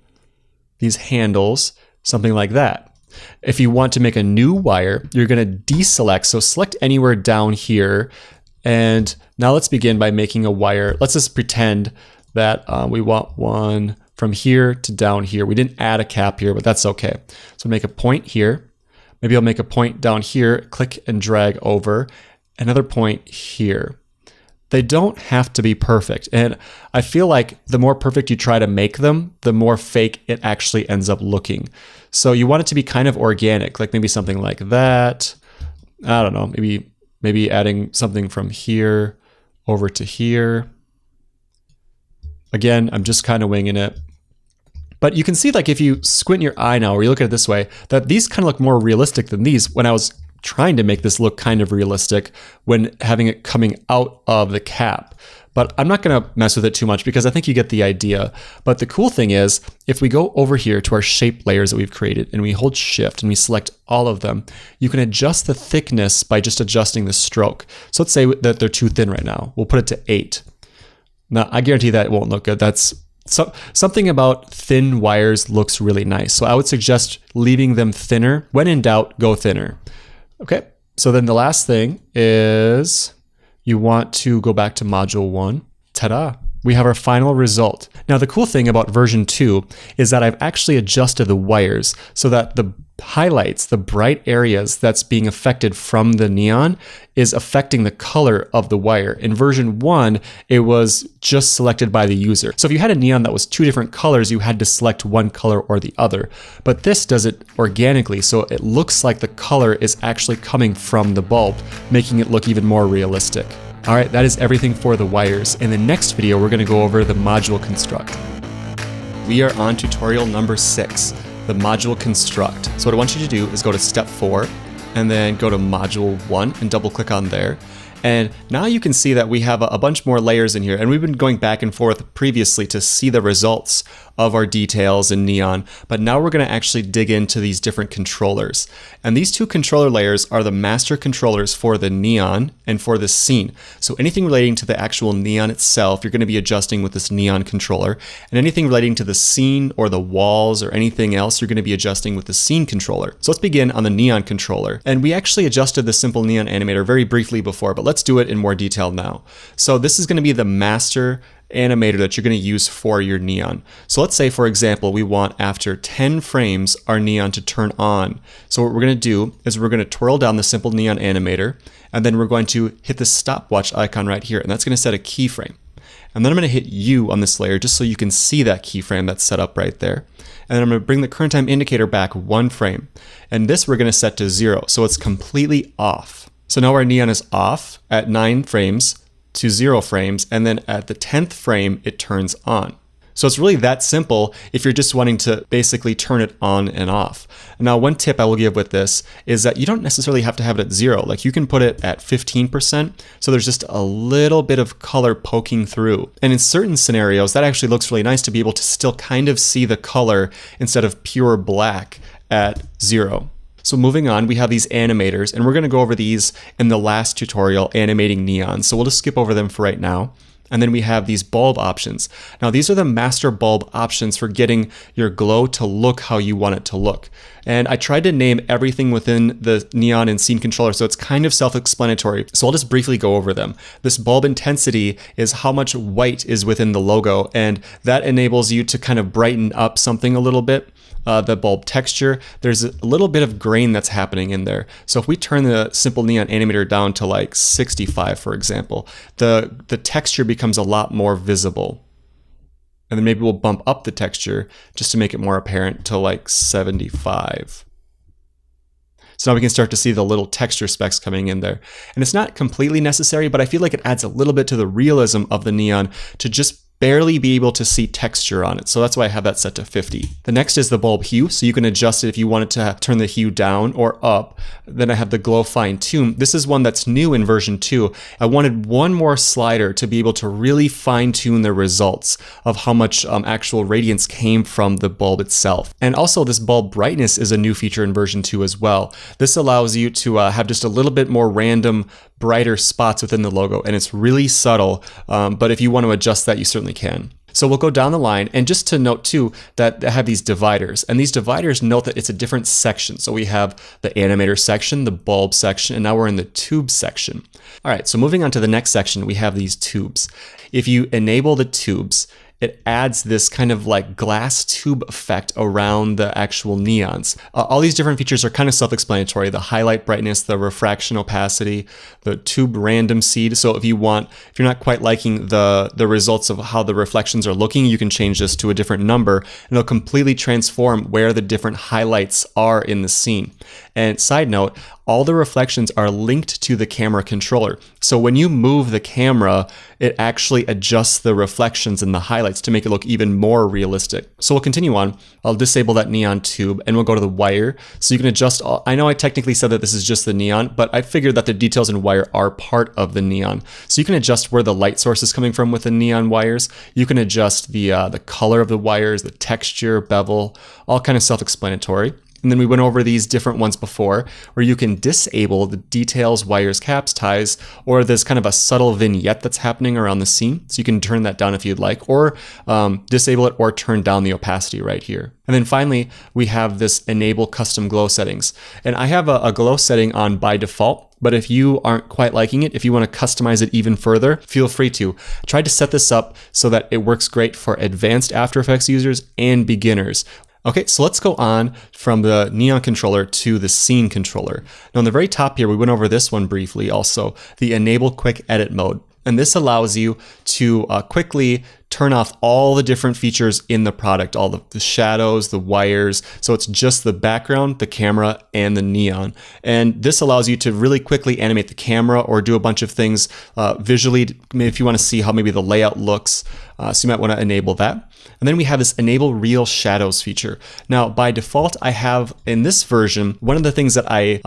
these handles, something like that. If you want to make a new wire, you're gonna deselect. So select anywhere down here. And now let's begin by making a wire. Let's just pretend that we want one from here to down here. We didn't add a cap here, but that's okay. So make a point here. Maybe I'll make a point down here, click and drag over, another point here. They don't have to be perfect. And I feel like the more perfect you try to make them, the more fake it actually ends up looking. So you want it to be kind of organic, like maybe something like that. I don't know, maybe adding something from here over to here. Again, I'm just kind of winging it. But you can see, like, if you squint your eye now, or you look at it this way, that these kind of look more realistic than these when I was trying to make this look kind of realistic when having it coming out of the cap. But I'm not going to mess with it too much because I think you get the idea. But the cool thing is, if we go over here to our shape layers that we've created and we hold shift and we select all of them, you can adjust the thickness by just adjusting the stroke. So let's say that they're too thin right now. We'll put it to 8. Now, I guarantee that it won't look good. That's something about thin wires looks really nice. So I would suggest leaving them thinner. When in doubt, go thinner. Okay, so then the last thing is you want to go back to module 1. Ta-da! we have our final result. Now the cool thing about version 2 is that I've actually adjusted the wires so that the highlights, the bright areas that's being affected from the neon is affecting the color of the wire. In version 1, it was just selected by the user. So if you had a neon that was two different colors, you had to select one color or the other. But this does it organically, so it looks like the color is actually coming from the bulb, making it look even more realistic. All right, that is everything for the wires. In the next video, we're going to go over the module construct. We are on tutorial number 6, the module construct. So what I want you to do is go to step 4 and then go to module 1 and double click on there. And now you can see that we have a bunch more layers in here, and we've been going back and forth previously to see the results of our details in Neon, but now we're going to actually dig into these different controllers. And these two controller layers are the master controllers for the Neon and for the scene. So anything relating to the actual Neon itself, you're going to be adjusting with this Neon controller, and anything relating to the scene or the walls or anything else, you're going to be adjusting with the scene controller. So let's begin on the Neon controller. And we actually adjusted the simple Neon animator very briefly before, but let's do it in more detail now. So this is going to be the master animator that you're going to use for your neon. So let's say, for example, we want after 10 frames our neon to turn on. So what we're going to do is we're going to twirl down the simple neon animator, and then we're going to hit the stopwatch icon right here, and that's going to set a keyframe. And then I'm going to hit U on this layer just so you can see that keyframe that's set up right there. And then I'm going to bring the current time indicator back 1 frame. And this we're going to set to 0, so it's completely off. So now our neon is off at 9 frames to 0 frames, and then at the 10th frame it turns on. So it's really that simple if you're just wanting to basically turn it on and off. Now one tip I will give with this is that you don't necessarily have to have it at 0. Like you can put it at 15%, so there's just a little bit of color poking through. And in certain scenarios that actually looks really nice to be able to still kind of see the color instead of pure black at 0. So moving on, we have these animators, and we're going to go over these in the last tutorial, Animating Neons. So we'll just skip over them for right now. And then we have these bulb options. Now these are the master bulb options for getting your glow to look how you want it to look. And I tried to name everything within the neon and scene controller, so it's kind of self-explanatory. So I'll just briefly go over them. This bulb intensity is how much white is within the logo, and that enables you to kind of brighten up something a little bit. The bulb texture, there's a little bit of grain that's happening in there. So if we turn the simple neon animator down to like 65, for example, the texture becomes a lot more visible. And then maybe we'll bump up the texture just to make it more apparent to like 75. So now we can start to see the little texture specks coming in there. And it's not completely necessary, but I feel like it adds a little bit to the realism of the neon to just barely be able to see texture on it. So that's why I have that set to 50. The next is the bulb hue. So you can adjust it if you wanted to turn the hue down or up. Then I have the glow fine tune. This is one that's new in version 2. I wanted one more slider to be able to really fine tune the results of how much actual radiance came from the bulb itself. And also this bulb brightness is a new feature in version 2 as well. This allows you to have just a little bit more random brighter spots within the logo, and it's really subtle, but if you want to adjust that, you certainly can. So we'll go down the line, and just to note too that I have these dividers, and these dividers note that it's a different section. So we have the animator section, the bulb section, and now we're in the tube section. All right, so moving on to the next section, we have these tubes. If you enable the tubes, it adds this kind of like glass tube effect around the actual neons. All these different features are kind of self-explanatory. The highlight brightness, the refraction opacity, the tube random seed. So if you're not quite liking the results of how the reflections are looking, you can change this to a different number, and it'll completely transform where the different highlights are in the scene. And side note, all the reflections are linked to the camera controller. So when you move the camera, it actually adjusts the reflections and the highlights to make it look even more realistic. So we'll continue on. I'll disable that neon tube and we'll go to the wire. So you can adjust all, I know I technically said that this is just the neon, but I figured that the details in wire are part of the neon. So you can adjust where the light source is coming from with the neon wires. You can adjust the color of the wires, the texture, bevel, all kind of self-explanatory. And then we went over these different ones before where you can disable the details, wires, caps, ties, or there's kind of a subtle vignette that's happening around the scene. So you can turn that down if you'd like, or disable it or turn down the opacity right here. And then finally, we have this enable custom glow settings. And I have a glow setting on by default. But if you aren't quite liking it, if you want to customize it even further, feel free to. I tried to set this up so that it works great for advanced After Effects users and beginners. Okay, so let's go on from the Neon controller to the scene controller. Now on the very top here, we went over this one briefly also, the Enable Quick Edit mode. And this allows you to quickly turn off all the different features in the product, all the shadows, the wires. So it's just the background, the camera, and the neon. And this allows you to really quickly animate the camera or do a bunch of things visually, maybe if you want to see how maybe the layout looks. So you might want to enable that. And then we have this Enable Real Shadows feature. Now, by default, I have in this version, one of the things that I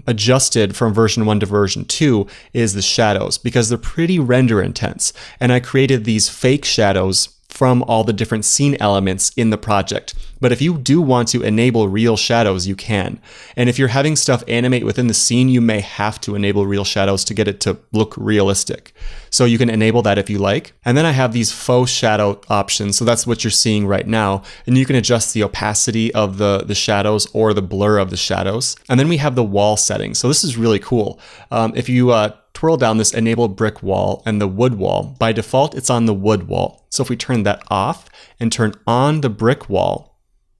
adjusted from version 1 to version 2 is the shadows, because they're pretty render intense. And I created these fake shadows from all the different scene elements in the project. But if you do want to enable real shadows, you can. And if you're having stuff animate within the scene, you may have to enable real shadows to get it to look realistic. So you can enable that if you like. And then I have these faux shadow options. So that's what you're seeing right now. And you can adjust the opacity of the shadows or the blur of the shadows. And then we have the wall settings. So this is really cool. If you twirl down this enable brick wall and the wood wall, by default, it's on the wood wall. So if we turn that off and turn on the brick wall,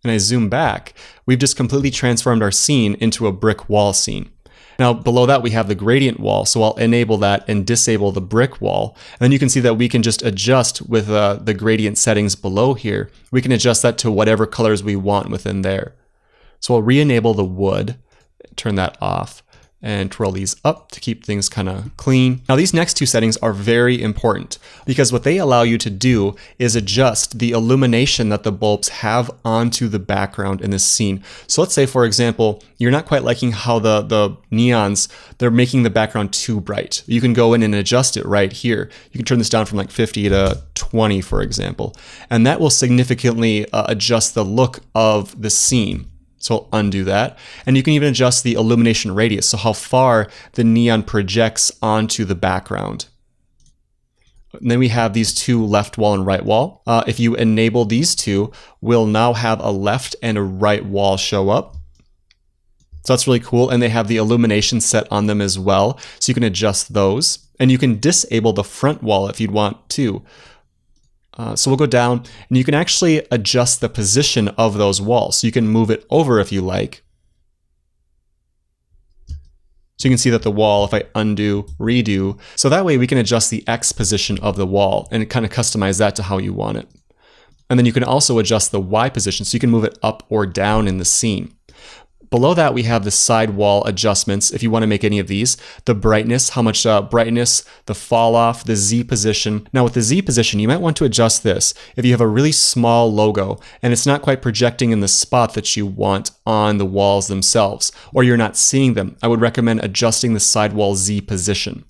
and I zoom back, we've just completely transformed our scene into a brick wall scene. Now below that we have the gradient wall, so I'll enable that and disable the brick wall. And then you can see that we can just adjust with the gradient settings below here. We can adjust that to whatever colors we want within there. So I'll re-enable the wood, turn that off, and twirl these up to keep things kind of clean. Now these next two settings are very important because what they allow you to do is adjust the illumination that the bulbs have onto the background in this scene. So let's say, for example, you're not quite liking how the neons, they're making the background too bright. You can go in and adjust it right here. You can turn this down from like 50 to 20, for example, and that will significantly adjust the look of the scene. So I'll undo that. And you can even adjust the illumination radius, so how far the neon projects onto the background. And then we have these two left wall and right wall. If you enable these two, we'll now have a left and a right wall show up. So that's really cool. And they have the illumination set on them as well. So you can adjust those. And you can disable the front wall if you'd want to. So we'll go down and you can actually adjust the position of those walls. So you can move it over if you like. So you can see that the wall, if I undo, redo, so that way we can adjust the X position of the wall and kind of customize that to how you want it. And then you can also adjust the Y position, so you can move it up or down in the scene. Below that, we have the side wall adjustments, if you want to make any of these. The brightness, how much brightness, the fall off, the Z position. Now with the Z position, you might want to adjust this. If you have a really small logo and it's not quite projecting in the spot that you want on the walls themselves, or you're not seeing them, I would recommend adjusting the side wall Z position.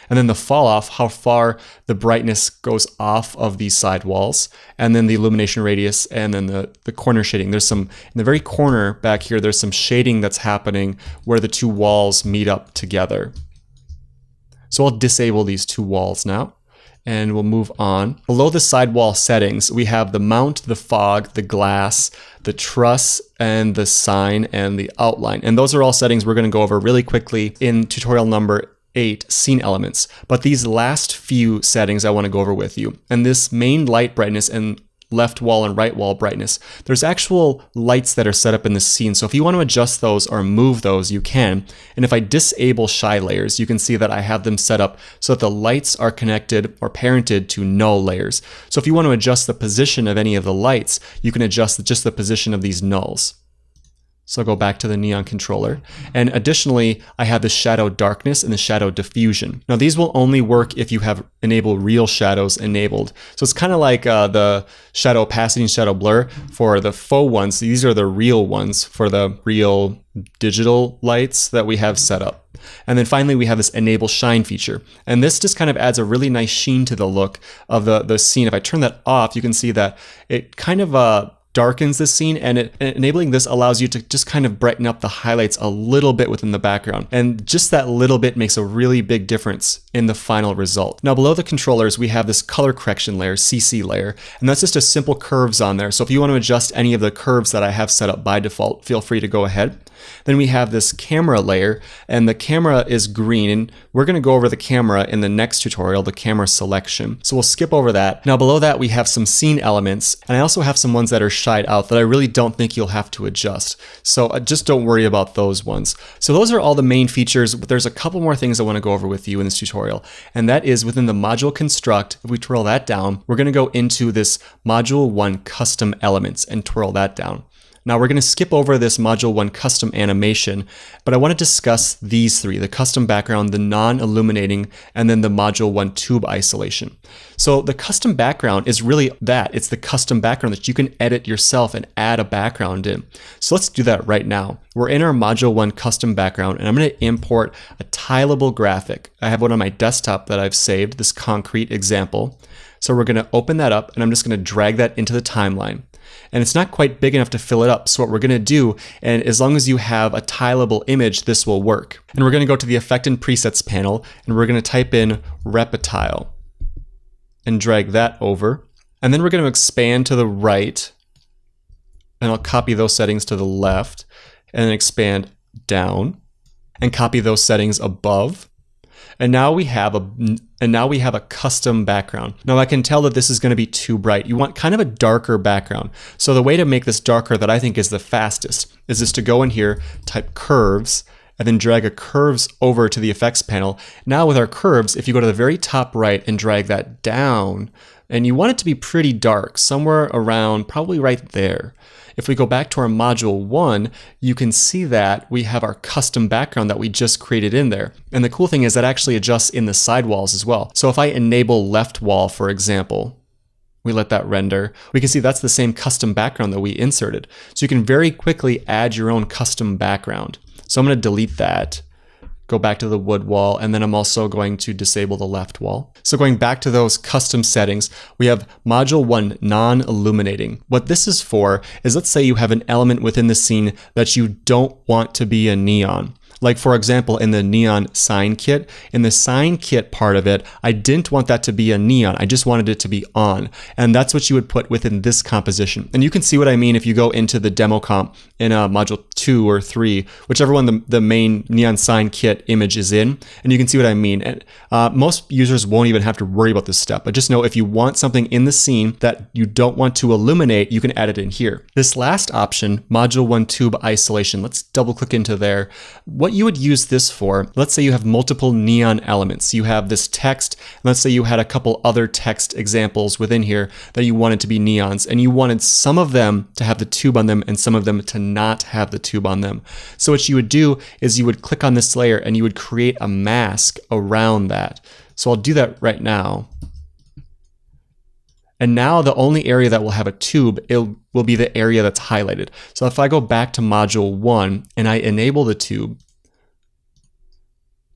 And then the fall off, how far the brightness goes off of these side walls, and then the illumination radius, and then the corner shading. There's some, in the very corner back here, there's some shading that's happening where the two walls meet up together. So I'll disable these two walls now, and we'll move on. Below the sidewall settings, we have the mount, the fog, the glass, the truss, and the sign, and the outline. And those are all settings we're gonna go over really quickly in tutorial number 8, scene elements. But these last few settings I want to go over with you. And this main light brightness and left wall and right wall brightness, there's actual lights that are set up in the scene. So if you want to adjust those or move those, you can. And if I disable shy layers, you can see that I have them set up so that the lights are connected or parented to null layers. So if you want to adjust the position of any of the lights, you can adjust just the position of these nulls. So I'll go back to the Neon controller. And additionally, I have the shadow darkness and the shadow diffusion. Now these will only work if you have enable real shadows enabled. So it's kind of like the shadow opacity and shadow blur for the faux ones. These are the real ones for the real digital lights that we have set up. And then finally, we have this enable shine feature. And this just kind of adds a really nice sheen to the look of the scene. If I turn that off, you can see that it kind of darkens the scene, and enabling this allows you to just kind of brighten up the highlights a little bit within the background. And just that little bit makes a really big difference in the final result. Now below the controllers, we have this color correction layer, CC layer, and that's just a simple curves on there. So if you want to adjust any of the curves that I have set up by default, feel free to go ahead. Then we have this camera layer, and the camera is green, and we're going to go over the camera in the next tutorial, the camera selection. So we'll skip over that. Now below that, we have some scene elements, and I also have some ones that are shied out that I really don't think you'll have to adjust. So just don't worry about those ones. So those are all the main features, but there's a couple more things I want to go over with you in this tutorial, and that is within the module construct. If we twirl that down, we're going to go into this module 1 custom elements and twirl that down. Now we're going to skip over this module 1 custom animation, but I want to discuss these three: the custom background, the non-illuminating, and then the module 1 tube isolation. So the custom background is really that. It's the custom background that you can edit yourself and add a background in. So let's do that right now. We're in our module 1 custom background, and I'm going to import a tileable graphic. I have one on my desktop that I've saved, this concrete example. So we're going to open that up, and I'm just going to drag that into the timeline. And it's not quite big enough to fill it up. So what we're going to do, and as long as you have a tileable image, this will work. And we're going to go to the Effect and Presets panel, and we're going to type in Reptile and drag that over. And then we're going to expand to the right, and I'll copy those settings to the left, and then expand down, and copy those settings above. And now we have a custom background. Now I can tell that this is going to be too bright. You want kind of a darker background. So the way to make this darker that I think is the fastest is just to go in here, type curves, and then drag a curves over to the effects panel. Now with our curves, if you go to the very top right and drag that down, and you want it to be pretty dark, somewhere around probably right there. If we go back to our module 1, you can see that we have our custom background that we just created in there. And the cool thing is that actually adjusts in the sidewalls as well. So if I enable left wall, for example, we let that render, we can see that's the same custom background that we inserted. So you can very quickly add your own custom background. So I'm going to delete that, go back to the wood wall, and then I'm also going to disable the left wall. So going back to those custom settings, we have module 1 non-illuminating. What this is for is, let's say you have an element within the scene that you don't want to be a neon. Like for example, in the neon sign kit, in the sign kit part of it, I didn't want that to be a neon. I just wanted it to be on. And that's what you would put within this composition. And you can see what I mean if you go into the demo comp in module 2 or 3, whichever one the main neon sign kit image is in, and you can see what I mean. And most users won't even have to worry about this step, but just know if you want something in the scene that you don't want to illuminate, you can add it in here. This last option, module 1 tube isolation, let's double click into there. What you would use this for, let's say you have multiple neon elements. You have this text, and let's say you had a couple other text examples within here that you wanted to be neons, and you wanted some of them to have the tube on them and some of them to not have the tube on them. So what you would do is you would click on this layer and you would create a mask around that. So I'll do that right now. And now the only area that will have a tube, it will be the area that's highlighted. So if I go back to module 1 and I enable the tube,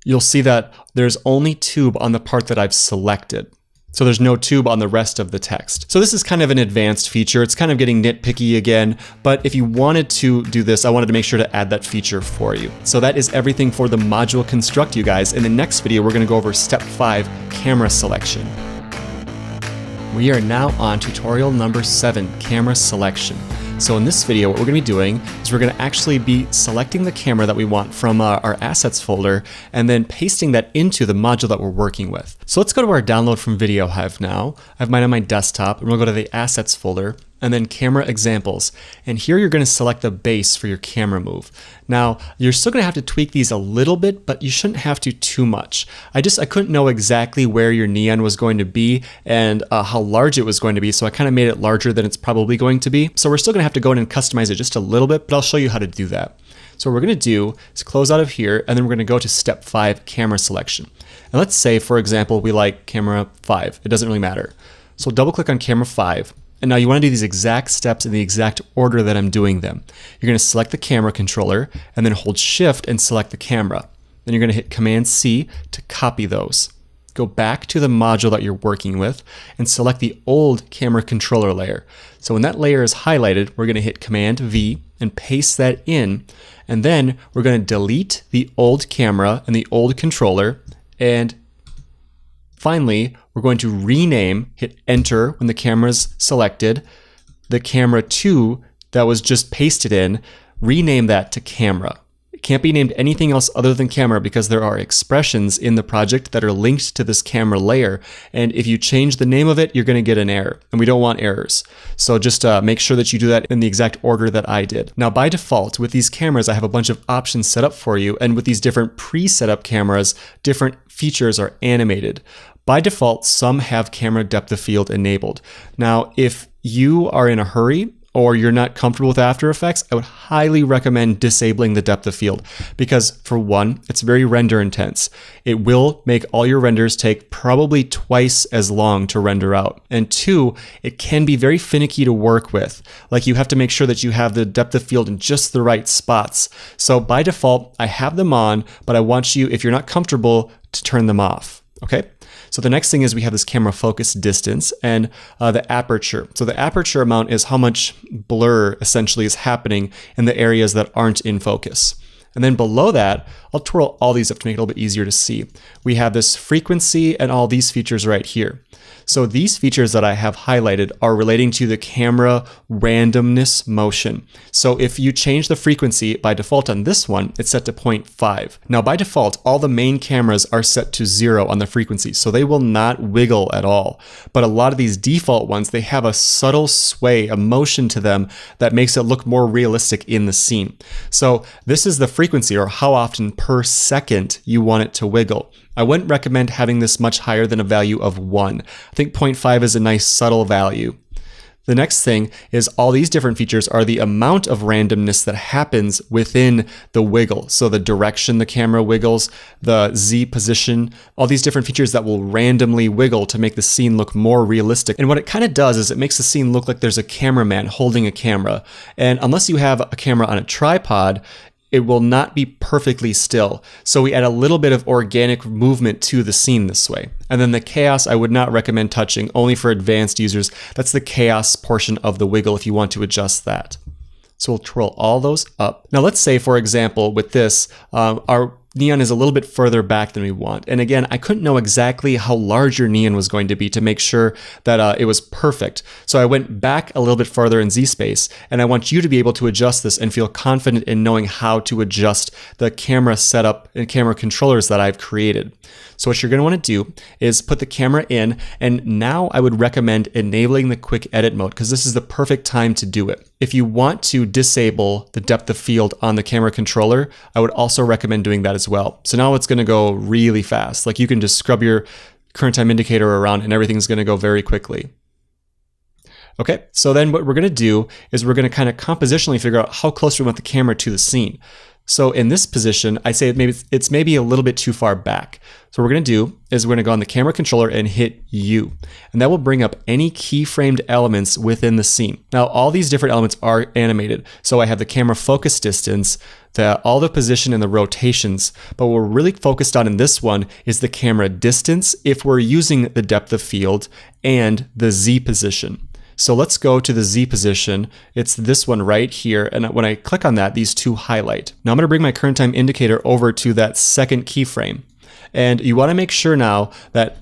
you'll see that there's only tube on the part that I've selected. So there's no tube on the rest of the text. So this is kind of an advanced feature. It's kind of getting nitpicky again, but if you wanted to do this, I wanted to make sure to add that feature for you. So that is everything for the module construct, you guys. In the next video, we're going to go over step 5, camera selection. We are now on tutorial number 7, camera selection. So in this video, what we're going to be doing is we're going to actually be selecting the camera that we want from our assets folder and then pasting that into the module that we're working with. So let's go to our download from Video Hive now. I have mine on my desktop, and we'll go to the assets folder and then camera examples. And here you're going to select the base for your camera move. Now, you're still going to have to tweak these a little bit, but you shouldn't have to too much. I couldn't know exactly where your neon was going to be and how large it was going to be, so I kind of made it larger than it's probably going to be. So we're still going to have to go in and customize it just a little bit, but I'll show you how to do that. So what we're going to do is close out of here, and then we're going to go to step 5, camera selection. And let's say, for example, we like camera 5. It doesn't really matter. So double click on camera 5. And now you want to do these exact steps in the exact order that I'm doing them. You're going to select the camera controller and then hold Shift and select the camera. Then you're going to hit Command C to copy those. Go back to the module that you're working with and select the old camera controller layer. So when that layer is highlighted, we're going to hit Command V and paste that in. And then we're going to delete the old camera and the old controller and Finally, we're going to rename, hit enter when the camera's selected, the camera 2 that was just pasted in, rename that to camera. It can't be named anything else other than camera because there are expressions in the project that are linked to this camera layer. And if you change the name of it, you're going to get an error, and we don't want errors. So just make sure that you do that in the exact order that I did. Now, by default, with these cameras, I have a bunch of options set up for you. And with these different pre-set up cameras, different features are animated. By default, some have camera depth of field enabled. Now, if you are in a hurry or you're not comfortable with After Effects, I would highly recommend disabling the depth of field because, for one, it's very render intense. It will make all your renders take probably twice as long to render out. And two, it can be very finicky to work with. Like, you have to make sure that you have the depth of field in just the right spots. So by default, I have them on, but I want you, if you're not comfortable, to turn them off. Okay? So the next thing is we have this camera focus distance and the aperture. So the aperture amount is how much blur essentially is happening in the areas that aren't in focus. And then below that, I'll twirl all these up to make it a little bit easier to see. We have this frequency and all these features right here. So these features that I have highlighted are relating to the camera randomness motion. So if you change the frequency by default on this one, it's set to 0.5. Now by default, all the main cameras are set to 0 on the frequency, so they will not wiggle at all. But a lot of these default ones, they have a subtle sway, a motion to them that makes it look more realistic in the scene. So this is the frequency, or how often per second you want it to wiggle. I wouldn't recommend having this much higher than a value of 1. I think 0.5 is a nice subtle value. The next thing is all these different features are the amount of randomness that happens within the wiggle. So the direction the camera wiggles, the Z position, all these different features that will randomly wiggle to make the scene look more realistic. And what it kind of does is it makes the scene look like there's a cameraman holding a camera. And unless you have a camera on a tripod, it will not be perfectly still. So we add a little bit of organic movement to the scene this way. And then the chaos, I would not recommend touching, only for advanced users. That's the chaos portion of the wiggle if you want to adjust that. So we'll twirl all those up. Now let's say, for example, with this, our neon is a little bit further back than we want. And again, I couldn't know exactly how large your neon was going to be to make sure that it was perfect. So I went back a little bit further in Z space, and I want you to be able to adjust this and feel confident in knowing how to adjust the camera setup and camera controllers that I've created. So what you're going to want to do is put the camera in, and now I would recommend enabling the quick edit mode because this is the perfect time to do it. If you want to disable the depth of field on the camera controller, I would also recommend doing that as well. So now it's going to go really fast. Like, you can just scrub your current time indicator around and everything's going to go very quickly. Okay, so then what we're going to do is we're going to kind of compositionally figure out how close we want the camera to the scene. So in this position, I say it's maybe a little bit too far back. So what we're going to do is we're going to go on the camera controller and hit U. And that will bring up any keyframed elements within the scene. Now, all these different elements are animated. So I have the camera focus distance, all the position and the rotations. But what we're really focused on in this one is the camera distance if we're using the depth of field and the Z position. So let's go to the Z position. It's this one right here. And when I click on that, these two highlight. Now I'm going to bring my current time indicator over to that second keyframe. And you want to make sure now that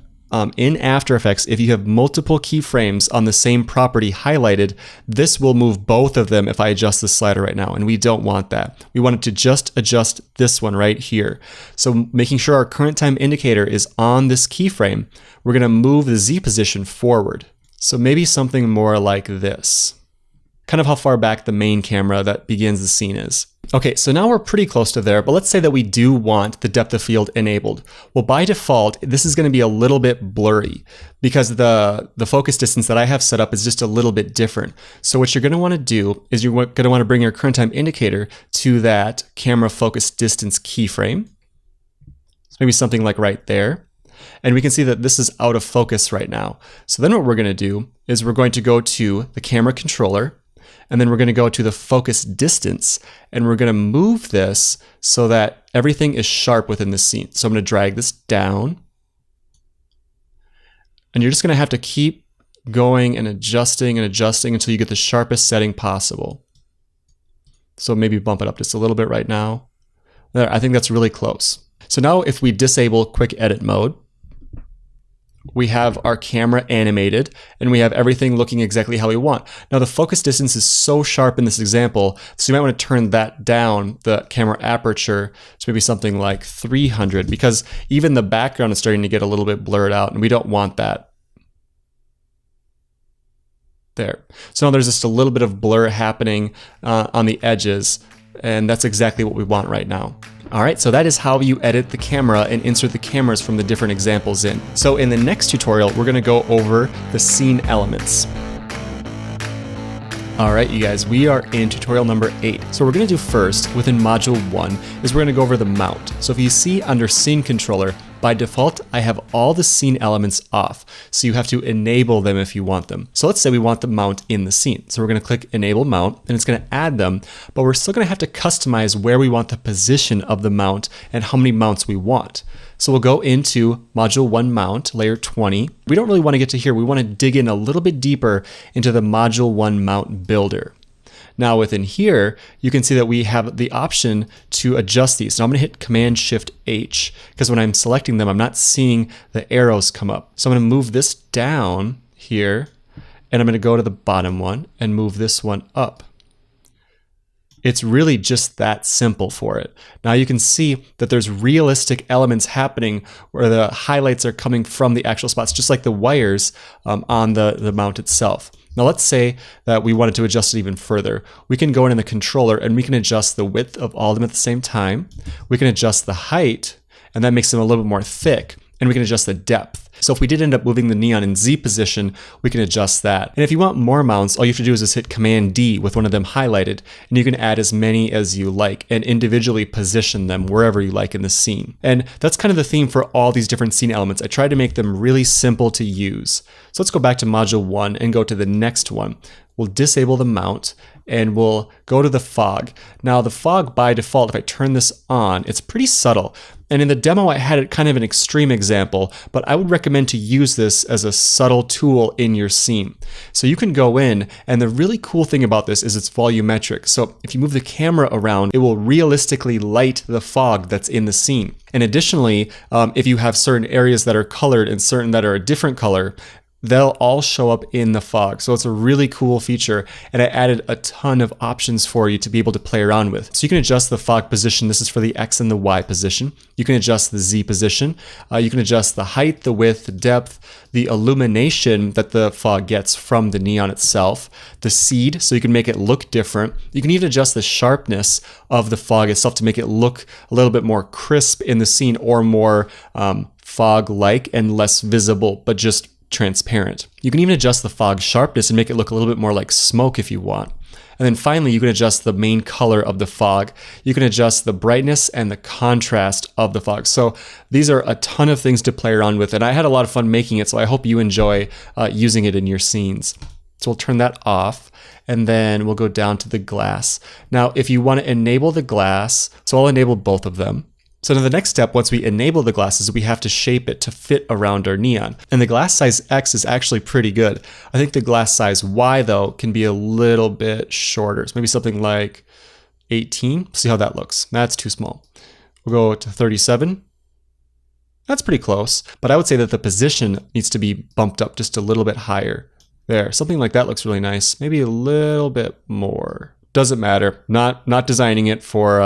in After Effects, if you have multiple keyframes on the same property highlighted, this will move both of them if I adjust the slider right now. And we don't want that. We want it to just adjust this one right here. So making sure our current time indicator is on this keyframe, we're going to move the Z position forward. So maybe something more like this. Kind of how far back the main camera that begins the scene is. Okay, so now we're pretty close to there, but let's say that we do want the depth of field enabled. Well, by default, this is going to be a little bit blurry because the focus distance that I have set up is just a little bit different. So what you're going to want to do is you're going to want to bring your current time indicator to that camera focus distance keyframe. So maybe something like right there. And we can see that this is out of focus right now. So then what we're going to do is we're going to go to the camera controller, and then we're going to go to the focus distance, and we're going to move this so that everything is sharp within the scene. So I'm going to drag this down, and you're just going to have to keep going and adjusting until you get the sharpest setting possible. So maybe bump it up just a little bit right now. There, I think that's really close. So now if we disable quick edit mode, we have our camera animated, and we have everything looking exactly how we want. Now the focus distance is so sharp in this example, so you might want to turn that down, the camera aperture, to maybe something like 300, because even the background is starting to get a little bit blurred out, and we don't want that. There. So now there's just a little bit of blur happening on the edges, and that's exactly what we want right now. All right, so that is how you edit the camera and insert the cameras from the different examples in. So in the next tutorial, we're gonna go over the scene elements. All right, you guys, we are in tutorial number 8. So what we're gonna do first within module 1 is we're gonna go over the mount. So if you see under scene controller, by default, I have all the scene elements off. So you have to enable them if you want them. So let's say we want the mount in the scene. So we're gonna click enable mount and it's gonna add them, but we're still gonna have to customize where we want the position of the mount and how many mounts we want. So we'll go into module 1 mount, layer 20. We don't really wanna get to here. We wanna dig in a little bit deeper into the module 1 mount builder. Now within here, you can see that we have the option to adjust these. So I'm gonna hit Command-Shift-H, because when I'm selecting them, I'm not seeing the arrows come up. So I'm gonna move this down here, and I'm gonna go to the bottom one and move this one up. It's really just that simple for it. Now you can see that there's realistic elements happening where the highlights are coming from the actual spots, just like the wires on the mount itself. Now let's say that we wanted to adjust it even further. We can go in the controller and we can adjust the width of all of them at the same time. We can adjust the height, and that makes them a little bit more thick. And we can adjust the depth. So if we did end up moving the neon in Z position, we can adjust that. And if you want more mounts, all you have to do is just hit Command-D with one of them highlighted, and you can add as many as you like and individually position them wherever you like in the scene. And that's kind of the theme for all these different scene elements. I tried to make them really simple to use. So let's go back to module 1 and go to the next one. We'll disable the mount and we'll go to the fog. Now the fog by default, if I turn this on, it's pretty subtle. And in the demo, I had it kind of an extreme example, but I would recommend to use this as a subtle tool in your scene. So you can go in, and the really cool thing about this is it's volumetric. So if you move the camera around, it will realistically light the fog that's in the scene. And additionally, if you have certain areas that are colored and certain that are a different color, they'll all show up in the fog. So it's a really cool feature, and I added a ton of options for you to be able to play around with. So you can adjust the fog position. This is for the X and the Y position. You can adjust the Z position. You can adjust the height, the width, the depth, the illumination that the fog gets from the neon itself, the seed, so you can make it look different. You can even adjust the sharpness of the fog itself to make it look a little bit more crisp in the scene, or more fog-like and less visible, but just transparent. You can even adjust the fog sharpness and make it look a little bit more like smoke if you want. And then finally, you can adjust the main color of the fog. You can adjust the brightness and the contrast of the fog. So these are a ton of things to play around with, and I had a lot of fun making it, so I hope you enjoy using it in your scenes. So we'll turn that off, and then we'll go down to the glass. Now, if you want to enable the glass, so I'll enable both of them. So now the next step, once we enable the glass, is we have to shape it to fit around our neon. And the glass size X is actually pretty good. I think the glass size Y, though, can be a little bit shorter. So maybe something like 18. See how that looks. That's too small. We'll go to 37. That's pretty close. But I would say that the position needs to be bumped up just a little bit higher. There, something like that looks really nice. Maybe a little bit more. Doesn't matter. Not designing it for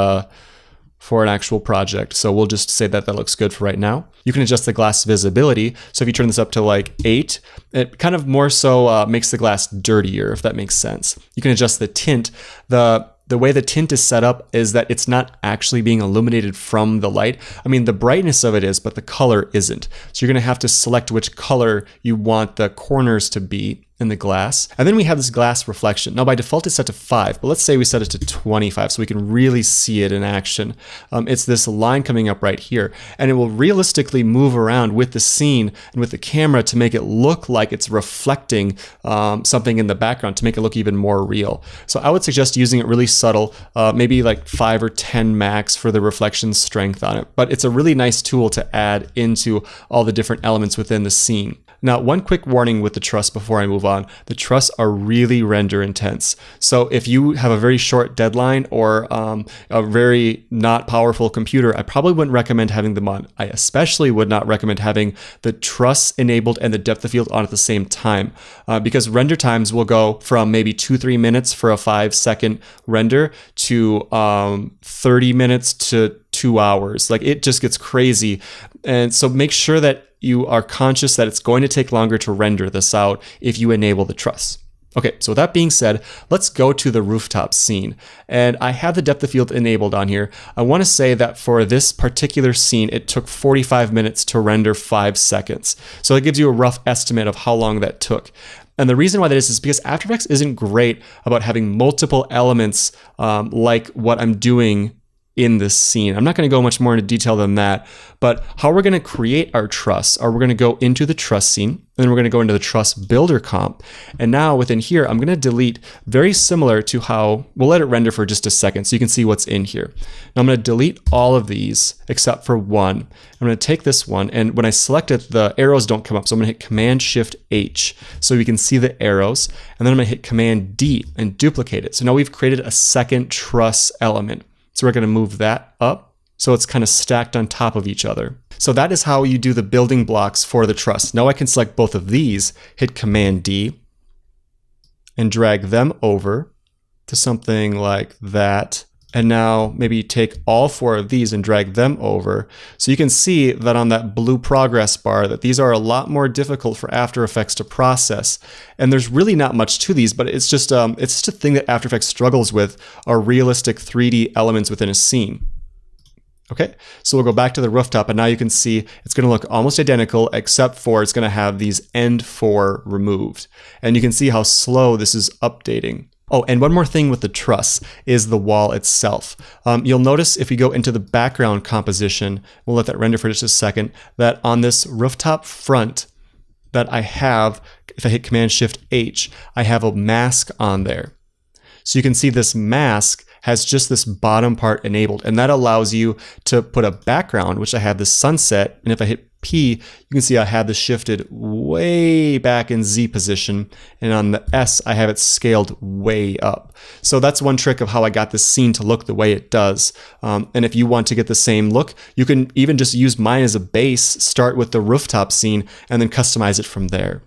an actual project. So we'll just say that that looks good for right now. You can adjust the glass visibility. So if you turn this up to like 8, it kind of more so makes the glass dirtier, if that makes sense. You can adjust the tint. The way the tint is set up is that it's not actually being illuminated from the light. I mean, the brightness of it is, but the color isn't. So you're gonna have to select which color you want the corners to be in the glass. And then we have this glass reflection. Now by default it's set to 5, but let's say we set it to 25 so we can really see it in action. It's this line coming up right here, and it will realistically move around with the scene and with the camera to make it look like it's reflecting something in the background, to make it look even more real. So I would suggest using it really subtle, maybe like 5 or 10 max for the reflection strength on it. But it's a really nice tool to add into all the different elements within the scene. Now, one quick warning with the truss before I move on. The truss are really render intense. So if you have a very short deadline or a very not powerful computer, I probably wouldn't recommend having them on. I especially would not recommend having the truss enabled and the depth of field on at the same time because render times will go from maybe 2-3 minutes for a 5-second render to 30 minutes to 2 hours. Like, it just gets crazy. And so make sure that you are conscious that it's going to take longer to render this out if you enable the truss. Okay, so with that being said, let's go to the rooftop scene. And I have the depth of field enabled on here. I want to say that for this particular scene, it took 45 minutes to render 5 seconds. So it gives you a rough estimate of how long that took. And the reason why that is because After Effects isn't great about having multiple elements like what I'm doing in this scene. I'm not going to go much more into detail than that, but how we're going to create our truss, or we're going to go into the truss scene, and then we're going to go into the truss builder comp. And now within here, I'm going to delete, very similar to how, we'll let it render for just a second so you can see what's in here. Now I'm going to delete all of these except for one. I'm going to take this one, and when I select it, the arrows don't come up. So I'm going to hit Command-Shift-H so we can see the arrows. And then I'm going to hit Command-D and duplicate it. So now we've created a second truss element. So we're going to move that up so it's kind of stacked on top of each other. So that is how you do the building blocks for the truss. Now I can select both of these, hit Command-D, and drag them over to something like that. And now maybe take all 4 of these and drag them over. So you can see that on that blue progress bar that these are a lot more difficult for After Effects to process. And there's really not much to these, but it's just a thing that After Effects struggles with, are realistic 3D elements within a scene. Okay, so we'll go back to the rooftop, and now you can see it's going to look almost identical, except for it's going to have these end 4 removed. And you can see how slow this is updating. Oh, and one more thing with the truss is the wall itself. You'll notice if we go into the background composition, we'll let that render for just a second, that on this rooftop front that I have, if I hit Command-Shift-H, I have a mask on there. So you can see this mask has just this bottom part enabled, and that allows you to put a background, which I have the sunset, and if I hit P, you can see I have this shifted way back in Z position, and on the S, I have it scaled way up. So that's one trick of how I got this scene to look the way it does. And if you want to get the same look, you can even just use mine as a base, start with the rooftop scene, and then customize it from there.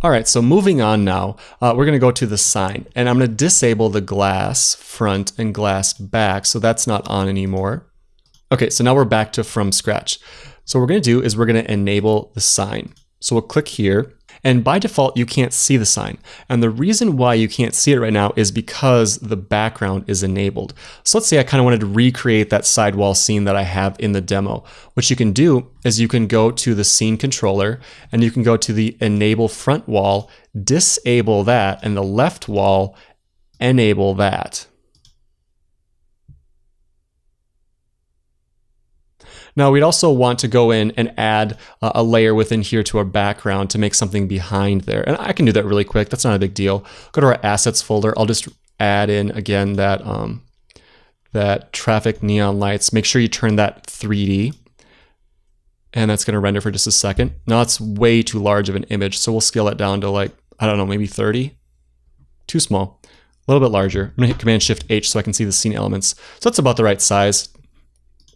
All right, so moving on now, we're going to go to the sign, and I'm going to disable the glass front and glass back, so that's not on anymore. Okay, so now we're back to from scratch. So what we're going to do is we're going to enable the sign. So we'll click here, and by default, you can't see the sign. And the reason why you can't see it right now is because the background is enabled. So let's say I kind of wanted to recreate that sidewall scene that I have in the demo. What you can do is you can go to the scene controller, and you can go to the enable front wall, disable that, and the left wall, enable that. Now we'd also want to go in and add a layer within here to our background to make something behind there. And I can do that really quick. That's not a big deal. Go to our assets folder. I'll just add in again that, that traffic neon lights. Make sure you turn that 3D. And that's going to render for just a second. Now it's way too large of an image. So we'll scale it down to like, I don't know, maybe 30. Too small. A little bit larger. I'm going to hit Command-Shift-H so I can see the scene elements. So that's about the right size.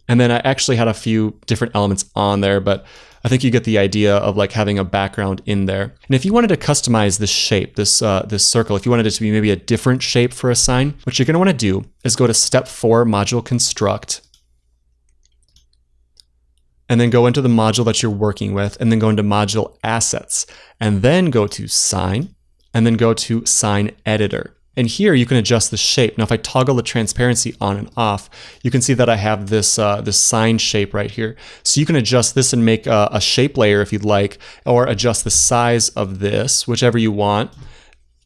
And then I actually had a few different elements on there, but I think you get the idea of like having a background in there. And if you wanted to customize this shape, this circle, if you wanted it to be maybe a different shape for a sign, what you're going to want to do is go to Step 4, Module Construct, and then go into the module that you're working with, and then go into Module Assets, and then go to Sign, and then go to Sign Editor. And here you can adjust the shape. Now if I toggle the transparency on and off, you can see that I have this, this sign shape right here. So you can adjust this and make a shape layer if you'd like, or adjust the size of this, whichever you want,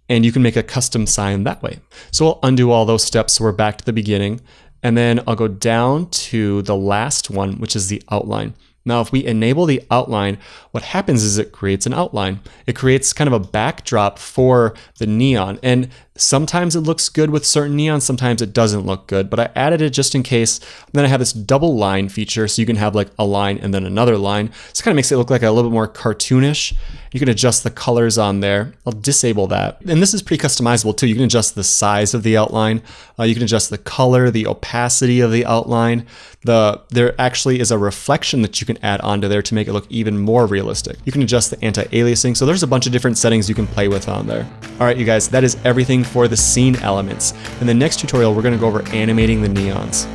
and you can make a custom sign that way. So I'll undo all those steps so we're back to the beginning, and then I'll go down to the last one, which is the outline. Now, if we enable the outline, what happens is it creates an outline. It creates kind of a backdrop for the neon. And sometimes it looks good with certain neons, sometimes it doesn't look good, but I added it just in case. And then I have this double line feature, so you can have like a line and then another line. So it kind of makes it look like a little bit more cartoonish. You can adjust the colors on there. I'll disable that. And this is pretty customizable too. You can adjust the size of the outline. You can adjust the color, the opacity of the outline. There actually is a reflection that you can add onto there to make it look even more realistic. You can adjust the anti-aliasing. So there's a bunch of different settings you can play with on there. All right, you guys, that is everything for the scene elements. In the next tutorial, we're gonna go over animating the neons.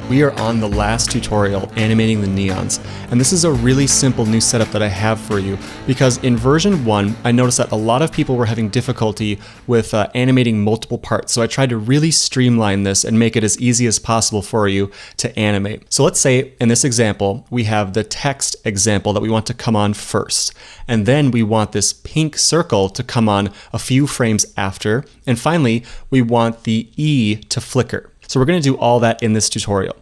We are on the last tutorial, animating the neons, and this is a really simple new setup that I have for you, because in version 1, I noticed that a lot of people were having difficulty with animating multiple parts, so I tried to really streamline this and make it as easy as possible for you to animate. So let's say in this example, we have the text example that we want to come on first, and then we want this pink circle to come on a few frames after, and finally, we want the E to flicker. So we're going to do all that in this tutorial.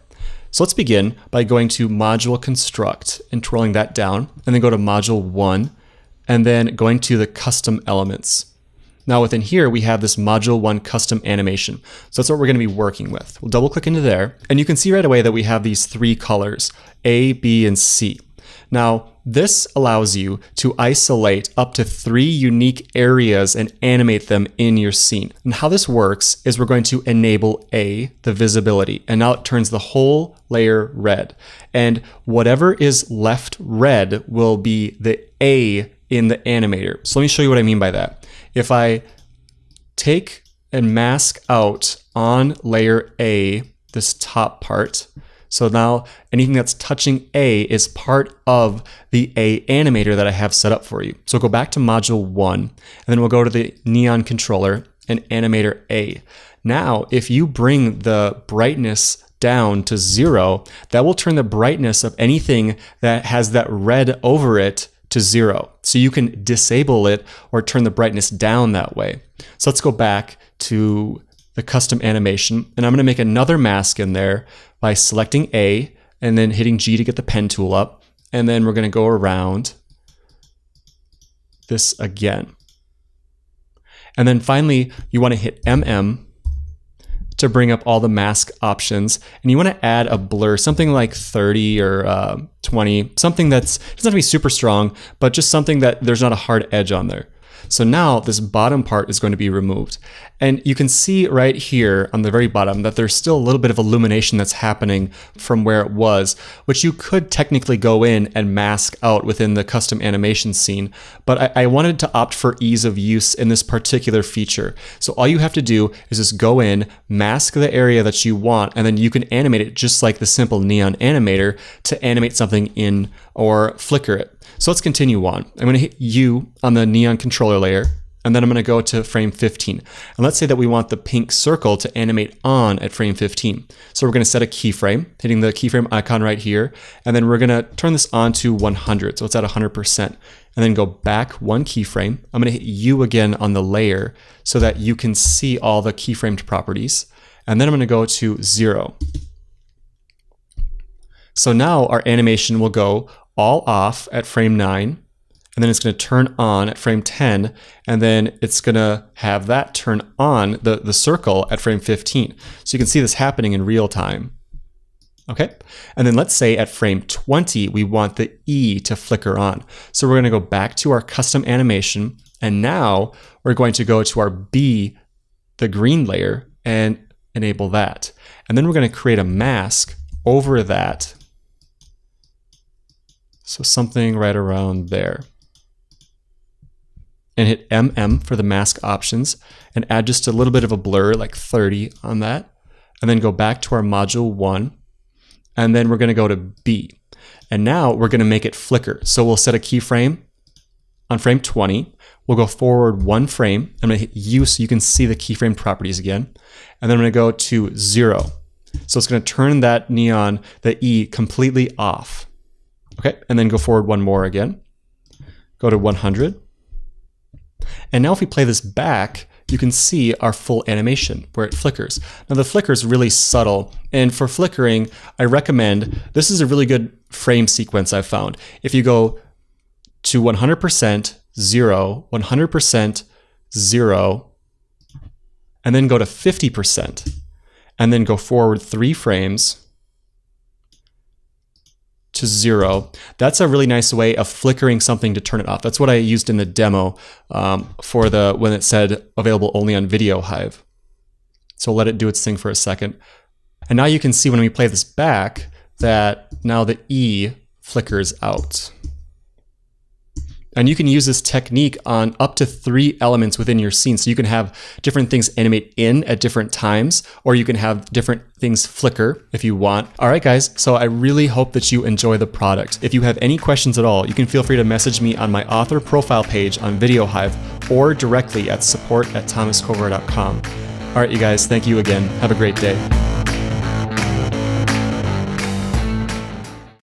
So let's begin by going to Module Construct and twirling that down, and then go to Module 1, and then going to the Custom Elements. Now within here, we have this Module 1 Custom Animation. So that's what we're going to be working with. We'll double click into there, and you can see right away that we have these 3 colors, A, B, and C. Now, this allows you to isolate up to 3 unique areas and animate them in your scene. And how this works is we're going to enable A, the visibility, and now it turns the whole layer red. And whatever is left red will be the A in the animator. So let me show you what I mean by that. If I take and mask out on layer A, this top part, so now anything that's touching A is part of the A animator that I have set up for you. So go back to Module 1, and then we'll go to the Neon controller and Animator A. Now, if you bring the brightness down to 0, that will turn the brightness of anything that has that red over it to 0. So you can disable it or turn the brightness down that way. So let's go back to the custom animation, and I'm going to make another mask in there by selecting A and then hitting G to get the pen tool up, and then we're going to go around this again. And then finally, you want to hit MM to bring up all the mask options, and you want to add a blur, something like 30 or 20, something that's, it doesn't have to be super strong, but just something that there's not a hard edge on there. So now this bottom part is going to be removed. And you can see right here on the very bottom that there's still a little bit of illumination that's happening from where it was, which you could technically go in and mask out within the custom animation scene. But I wanted to opt for ease of use in this particular feature. So all you have to do is just go in, mask the area that you want, and then you can animate it just like the simple Neon animator to animate something in or flicker it. So let's continue on. I'm going to hit U on the Neon controller layer, and then I'm going to go to frame 15. And let's say that we want the pink circle to animate on at frame 15. So we're going to set a keyframe, hitting the keyframe icon right here, and then we're going to turn this on to 100. So it's at 100%. And then go back 1 keyframe. I'm going to hit U again on the layer so that you can see all the keyframed properties. And then I'm going to go to 0. So now our animation will go all off at frame 9, and then it's going to turn on at frame 10, and then it's going to have that turn on the circle at frame 15. So you can see this happening in real time. Okay, and then let's say at frame 20, we want the E to flicker on. So we're going to go back to our custom animation, and now we're going to go to our B, the green layer, and enable that. And then we're going to create a mask over that. So something right around there. And hit MM for the mask options and add just a little bit of a blur, like 30 on that. And then go back to our module 1. And then we're going to go to B. And now we're going to make it flicker. So we'll set a keyframe on frame 20. We'll go forward 1 frame. I'm going to hit U so you can see the keyframe properties again. And then I'm going to go to 0. So it's going to turn that neon, the E, completely off. Okay, and then go forward 1 more again. Go to 100. And now if we play this back, you can see our full animation where it flickers. Now the flicker is really subtle, and for flickering, I recommend, this is a really good frame sequence I've found. If you go to 100%, 0, 100%, 0, and then go to 50%, and then go forward 3 frames to 0. That's a really nice way of flickering something to turn it off. That's what I used in the demo for when it said available only on Video Hive. So let it do its thing for a second. And now you can see when we play this back that now the E flickers out. And you can use this technique on up to 3 elements within your scene. So you can have different things animate in at different times, or you can have different things flicker if you want. All right, guys, so I really hope that you enjoy the product. If you have any questions at all, you can feel free to message me on my author profile page on Video Hive or directly at support@thomascover.com. All right, you guys, thank you again. Have a great day.